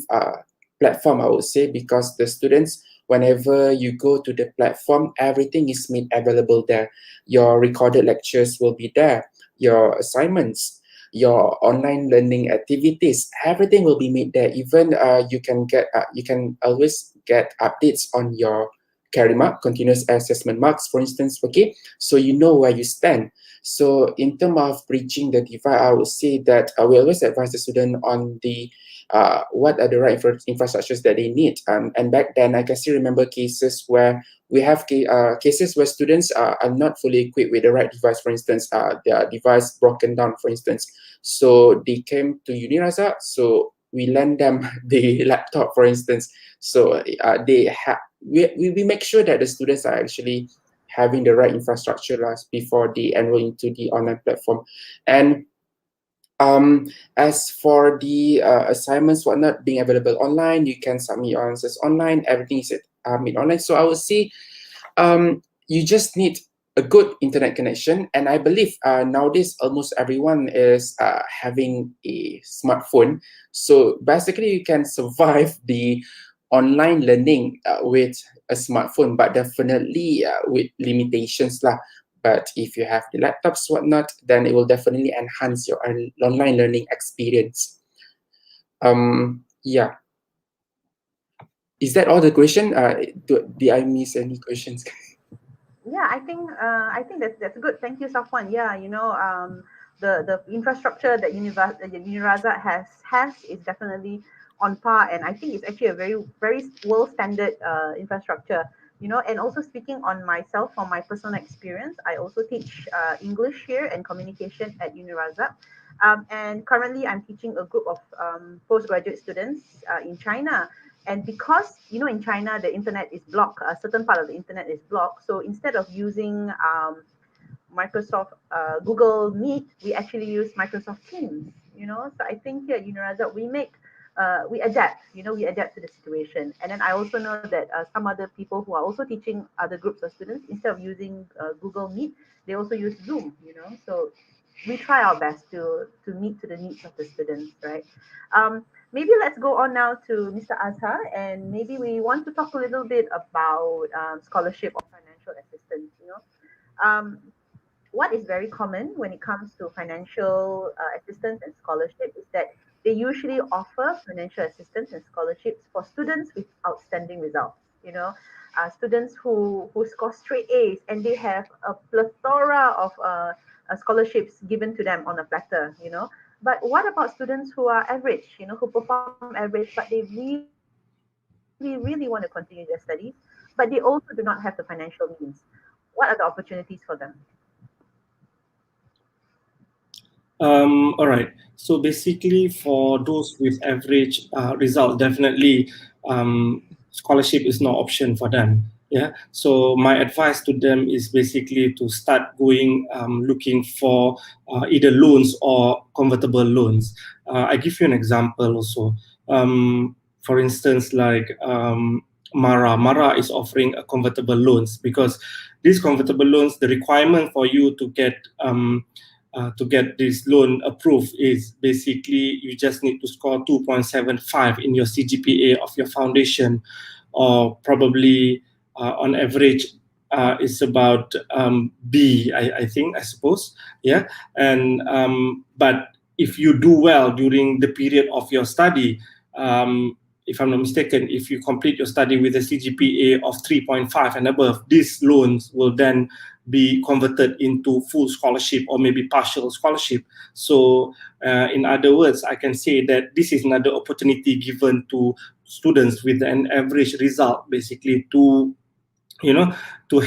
platform, I would say, because the students, whenever you go to the platform, everything is made available there. Your recorded lectures will be there, your assignments, your online learning activities, everything will be made there. Even you can always get updates on your carry mark, continuous assessment marks, for instance, okay? So you know where you stand. So in terms of bridging the divide, I would say that we always advise the student on the what are the right infrastructures that they need. And back then, I can still remember cases where we have cases where students are not fully equipped with the right device. For instance, their device broken down, for instance. So they came to UNIRAZAK, so we lend them the laptop, for instance. So we make sure that the students are actually having the right infrastructure before they enroll into the online platform. And as for the assignments, whatnot, being available online, you can submit your answers online, everything is made online. So I would say you just need a good internet connection. And I believe nowadays almost everyone is having a smartphone. So basically you can survive the online learning with a smartphone, but definitely with limitations lah. But if you have the laptops, whatnot, then it will definitely enhance your online learning experience. Yeah. Is that all the question? Did I miss any questions? Yeah, I think that's good. Thank you, Safwan. Yeah, the infrastructure that UNIRAZAK has is definitely on par, and I think it's actually a very world standard infrastructure. And also speaking on myself from my personal experience, I also teach English here and communication at UNIRAZAK. And currently I'm teaching a group of postgraduate students in China. And because, in China, the internet is blocked, a certain part of the internet is blocked. So instead of using Microsoft Google Meet, we actually use Microsoft Teams. So I think here at UNIRAZAK, we adapt, we adapt to the situation. And then I also know that some other people who are also teaching other groups of students, instead of using Google Meet, they also use Zoom, So we try our best to meet to the needs of the students, right? Maybe let's go on now to Mr. Azhar, and maybe we want to talk a little bit about scholarship or financial assistance. What is very common when it comes to financial assistance and scholarship is that they usually offer financial assistance and scholarships for students with outstanding results. Students who score straight A's, and they have a plethora of scholarships given to them on a platter. But what about students who are average? Who perform average, but they really want to continue their studies, but they also do not have the financial means. What are the opportunities for them? All right. So basically, for those with average result, definitely scholarship is no option for them. Yeah. So my advice to them is basically to start going looking for either loans or convertible loans. I give you an example also. For instance, like Mara is offering a convertible loans, because these convertible loans, the requirement for you to get this loan approved is basically you just need to score 2.75 in your CGPA of your foundation, or probably on average is about B, I think, I suppose. Yeah. And but if you do well during the period of your study, if I'm not mistaken, if you complete your study with a CGPA of 3.5 and above, these loans will then be converted into full scholarship or maybe partial scholarship. So in other words, I can say that this is another opportunity given to students with an average result, basically to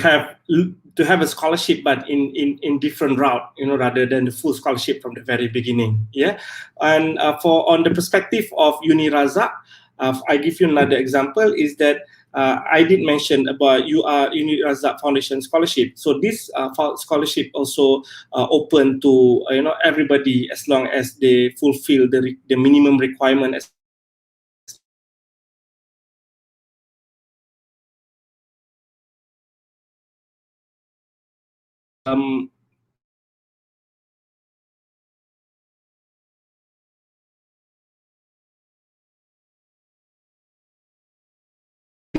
have a scholarship, but in different route, rather than the full scholarship from the very beginning. Yeah. And for on the perspective of UNIRAZAK, I give you another example is that I did mention about UNIRAZAK Foundation Scholarship. So this scholarship also open to everybody, as long as they fulfill the minimum requirement as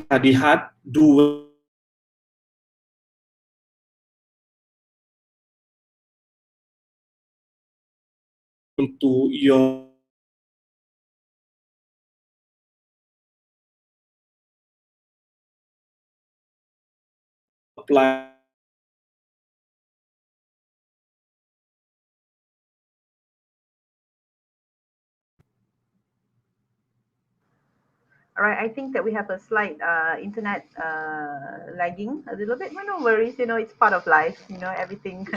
study hard, do into your apply. All right, I think that we have a slight internet lagging a little bit, but no worries. It's part of life. Everything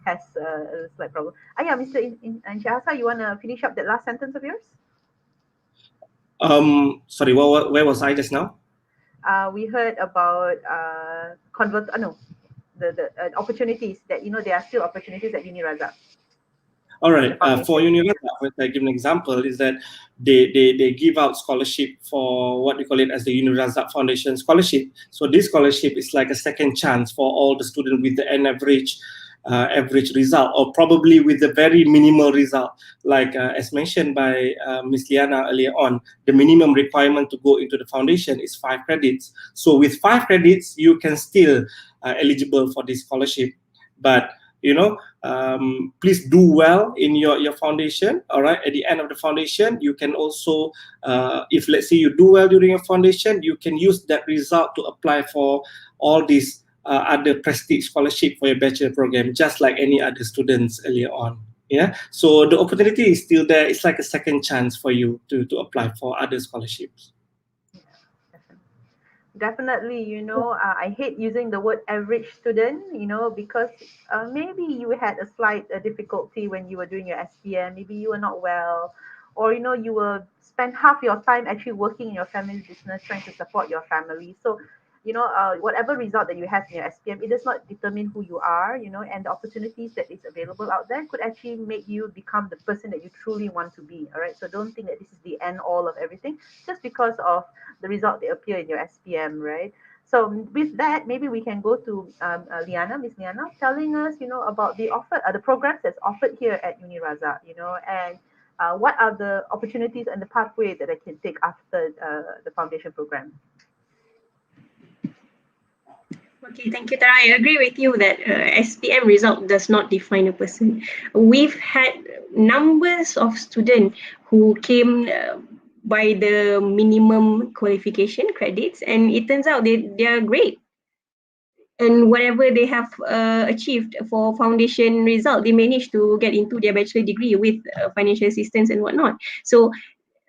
has a slight problem. Yeah, Mr. Inchasa, you want to finish up that last sentence of yours? Sorry, where was I just now? We heard about the opportunities that there are still opportunities at UNIRAZAK. All right. For UNIRAZAK, I give an example is that they give out scholarship for what we call it as the UNIRAZAK Foundation Scholarship. So this scholarship is like a second chance for all the students with an average result, or probably with a very minimal result. Like as mentioned by Ms. Liyana earlier on, the minimum requirement to go into the foundation is 5 credits. So with 5 credits, you can still eligible for this scholarship. But please do well in your foundation. All right, at the end of the foundation, you can also if let's say you do well during your foundation, you can use that result to apply for all these other prestige scholarship for your bachelor program, just like any other students earlier on. Yeah, so the opportunity is still there. It's like a second chance for you to apply for other scholarships. Definitely, I hate using the word average student, because maybe you had a slight difficulty when you were doing your SPM. Maybe you were not well, or you will spend half your time actually working in your family business, trying to support your family. So, whatever result that you have in your SPM, it does not determine who you are, and the opportunities that is available out there could actually make you become the person that you truly want to be. All right. So don't think that this is the end all of everything just because of the result that appear in your SPM, right? So with that, maybe we can go to Liyana, Miss Liyana, telling us, about the programs that's offered here at UNIRAZAK, and what are the opportunities and the pathway that I can take after the foundation program. Okay, thank you, Tara. I agree with you that SPM result does not define a person. We've had numbers of students who came by the minimum qualification credits, and it turns out they are great. And whatever they have achieved for foundation result, they managed to get into their bachelor degree with financial assistance and whatnot. So,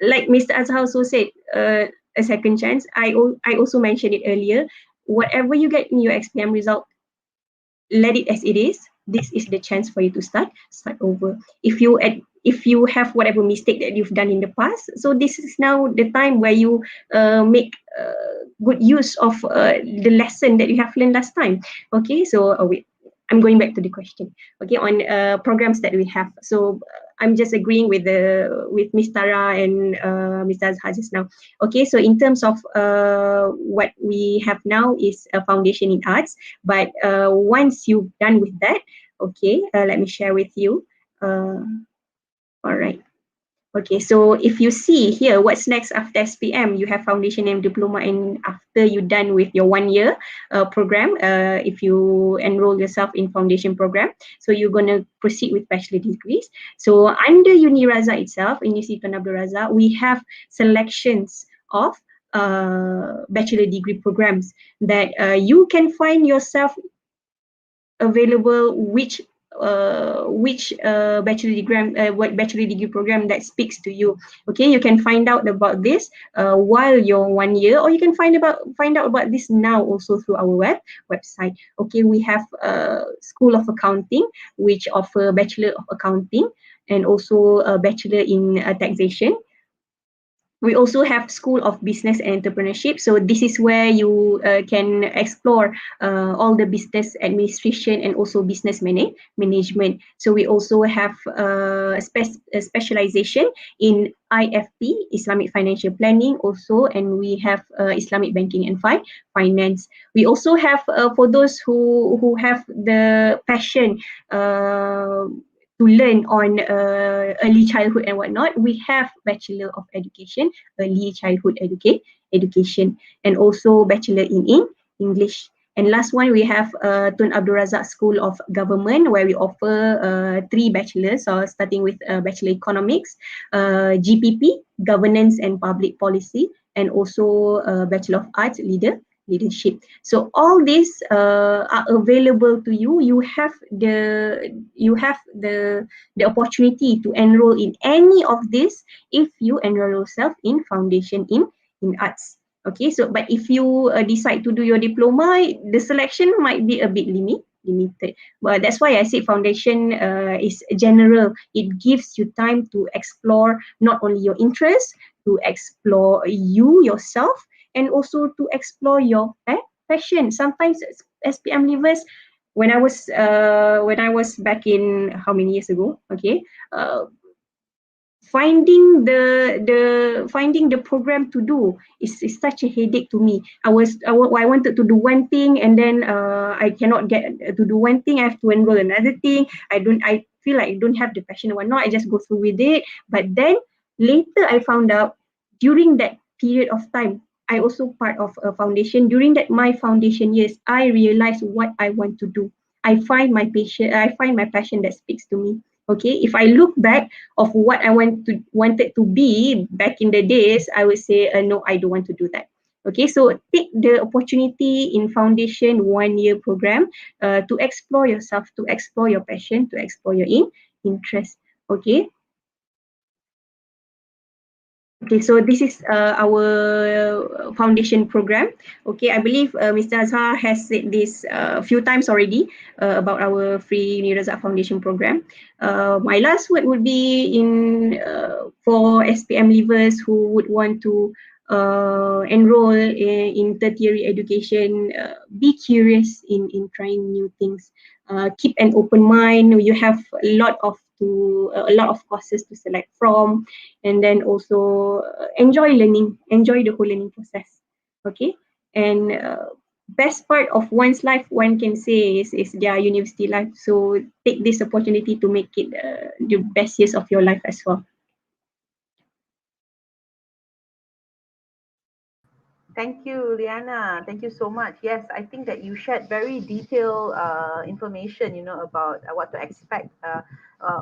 like Mr. Azhar also said, a second chance. I also mentioned it earlier. Whatever you get in your XPM result, let it as it is. This is the chance for you to start over. If you have whatever mistake that you've done in the past, so this is now the time where you make good use of the lesson that you have learned last time. Okay, so wait, I'm going back to the question. Okay, on programs that we have. So I'm just agreeing with Ms. Tara and Mr. Azhar just now. Okay, so in terms of what we have now is a foundation in arts, but once you've done with that, okay, let me share with you. All right. Okay, so if you see here, what's next after SPM? You have foundation and diploma, and after you're done with your 1 year program, if you enroll yourself in foundation program, so you're going to proceed with bachelor degrees. So under UNIRAZAK itself, in University Tun Abdul Razak, we have selections of bachelor degree programs that you can find yourself available which bachelor degree program that speaks to you. Okay, you can find out about this while you're 1 year, or you can find out about this now also through our website. Okay, we have School of Accounting, which offer Bachelor of Accounting and also a Bachelor in Taxation. We also have School of Business and Entrepreneurship. So this is where you can explore all the business administration and also business management. So we also have a specialization in IFP, Islamic Financial Planning also, and we have Islamic Banking and Finance. We also have, for those who have the passion to learn on early childhood and whatnot, we have Bachelor of Education, Early Childhood Education, and also Bachelor in English. And last one, we have Tun Abdul Razak School of Government, where we offer 3 bachelors, starting with Bachelor Economics, GPP, Governance and Public Policy, and also Bachelor of Arts, Leadership. So all these are available to you. You have the opportunity to enroll in any of this if you enroll yourself in foundation in arts. Okay, so but if you decide to do your diploma, the selection might be a bit limited. But that's why I say foundation is general. It gives you time to explore not only your interests, to explore yourself, and also to explore your passion. Sometimes SPM Leavers, when I was back in how many years ago, okay, finding the program to do is such a headache to me. I wanted to do one thing, and then I cannot get to do one thing. I have to enroll another thing. I feel like I don't have the passion or whatnot. I just go through with it. But then later I found out during that period of time, I also part of a foundation. During my foundation years, I realized what I want to do. I find my passion that speaks to me. Okay, if I look back of what I wanted to be back in the days, I would say no, I don't want to do that. Okay, so take the opportunity in foundation 1 year program to explore yourself, to explore your passion, to explore your interest. Okay. Okay, so this is our foundation program. Okay, I believe Mr. Azhar has said this a few times already about our free UNIRAZAK foundation program. My last word would be for SPM Leavers who would want to enroll in tertiary education. Be curious in trying new things. Keep an open mind. You have a lot of courses to select from, and then also enjoy the whole learning process. Okay, and best part of one's life, one can say, is their university life. So take this opportunity to make it the best years of your life as well. Thank you, Liyana. Thank you so much. Yes, I think that you shared very detailed information, about what to expect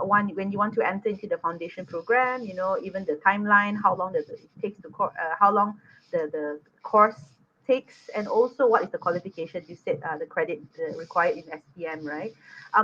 when you want to enter into the foundation program, even the timeline, how long does it takes to how long the course takes, and also what is the qualification. You said the credit required in SPM, right?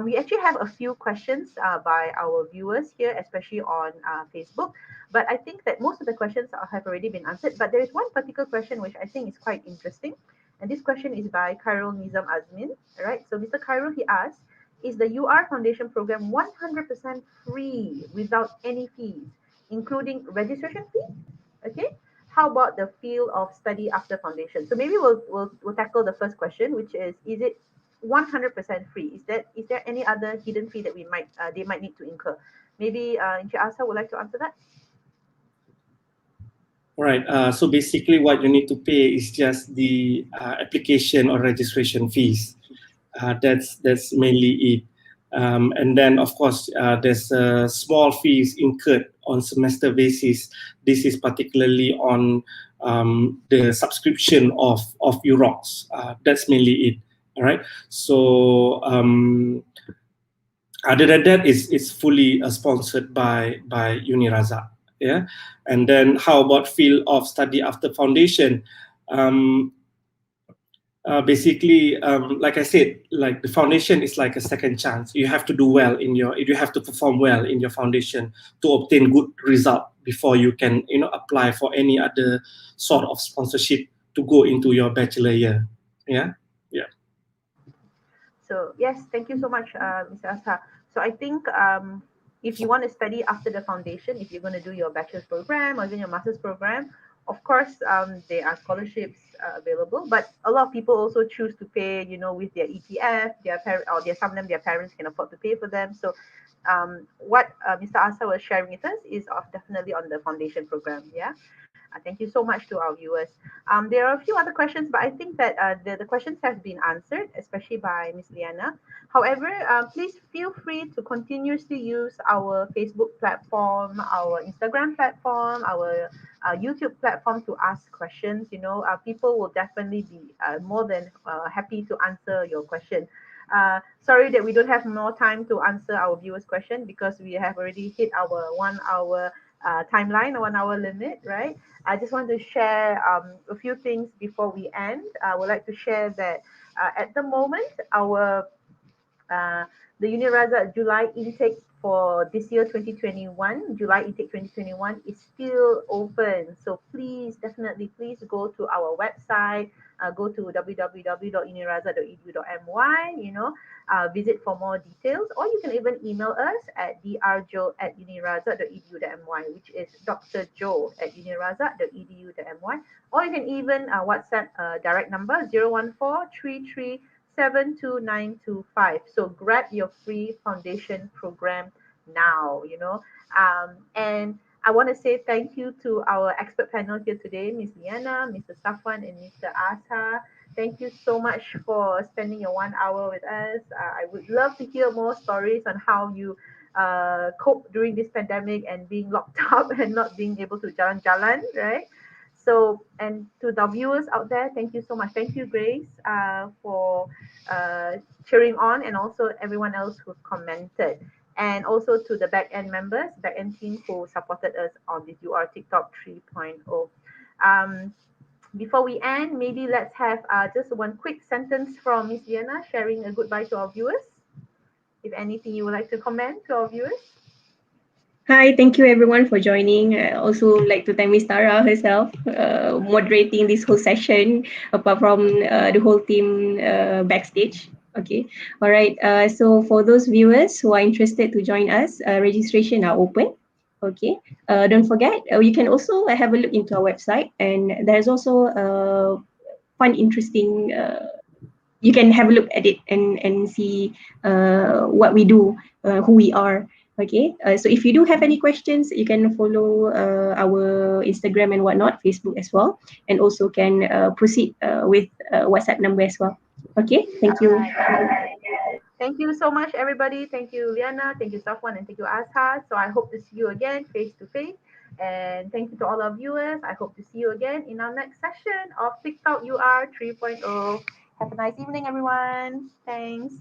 We actually have a few questions by our viewers here, especially on Facebook. But I think that most of the questions have already been answered. But there is one particular question which I think is quite interesting. And this question is by Khairul Nizam Azmin. Right. So Mr. Khairul, he asks, is the UR Foundation program 100% free without any fees, including registration fee? Okay. How about the field of study after foundation? So maybe we'll tackle the first question, which is it 100% free? Is there any other hidden fee that they might need to incur? Maybe Encik Asa would like to answer that. All right. So basically, what you need to pay is just the application or registration fees. That's mainly it. And then, of course, there's small fees incurred on semester basis. This is particularly on the subscription of UROCs. That's mainly it. All right. So other than that, it's fully sponsored by UNIRAZAK. Yeah. And then how about field of study after foundation? Basically, like I said, like the foundation is like a second chance. You have to do well you have to perform well in your foundation to obtain good result before you can, apply for any other sort of sponsorship to go into your bachelor year. Yeah. So yes, thank you so much, Mr. Asa. So I think if you want to study after the foundation, if you're going to do your bachelor's program or even your master's program, of course, there are scholarships available. But a lot of people also choose to pay, with their ETF. Some of them, their parents can afford to pay for them. So what Mr. Asa was sharing with us is definitely on the foundation program. Yeah. Thank you so much to our viewers. There are a few other questions, but I think that the questions have been answered, especially by Miss Liyana. However, please feel free to continuously use our Facebook platform, our Instagram platform, our YouTube platform to ask questions. People will definitely be more than happy to answer your question. Sorry that we don't have more time to answer our viewers' question because we have already hit our 1 hour timeline, 1 hour limit, right? I just want to share a few things before we end. I would like to share that at the moment, uh, the UNIRAZAK July intake for this year 2021, July intake 2021 is still open. So definitely please go to our website, go to www.unirazak.edu.my, visit for more details, or you can even email us at drjoe@unirazak.edu.my, which is drjoe@unirazak.edu.my, or you can even WhatsApp direct number 01433 72925. So grab your free foundation program now, And I want to say thank you to our expert panel here today, Ms. Liyana, Mr. Safwan, and Mr. Azhar. Thank you so much for spending your 1 hour with us. I would love to hear more stories on how you cope during this pandemic and being locked up and not being able to jalan-jalan, right? So, and to the viewers out there, thank you so much. Thank you, Grace, for cheering on, and also everyone else who commented. And also to the back end members, back end team who supported us on this UR TikTalk 3.0. Before we end, maybe let's have just one quick sentence from Miss Liyana sharing a goodbye to our viewers. if anything you would like to comment to our viewers. Hi, thank you everyone for joining. I also like to thank Miss Tara herself, moderating this whole session, apart from the whole team backstage. Okay, all right. So for those viewers who are interested to join us, registration are open. Okay, don't forget, you can also have a look into our website, and there's also fun, interesting. You can have a look at it and see what we do, who we are. Okay, so if you do have any questions, you can follow our Instagram and whatnot, Facebook as well, and also can proceed with WhatsApp number as well. Okay, thank you. Alright. Thank you so much, everybody. Thank you, Liyana. Thank you, Safwan, and thank you, Azhar. So I hope to see you again face to face. And thank you to all our viewers. I hope to see you again in our next session of TikTok UR 3.0. Have a nice evening, everyone. Thanks.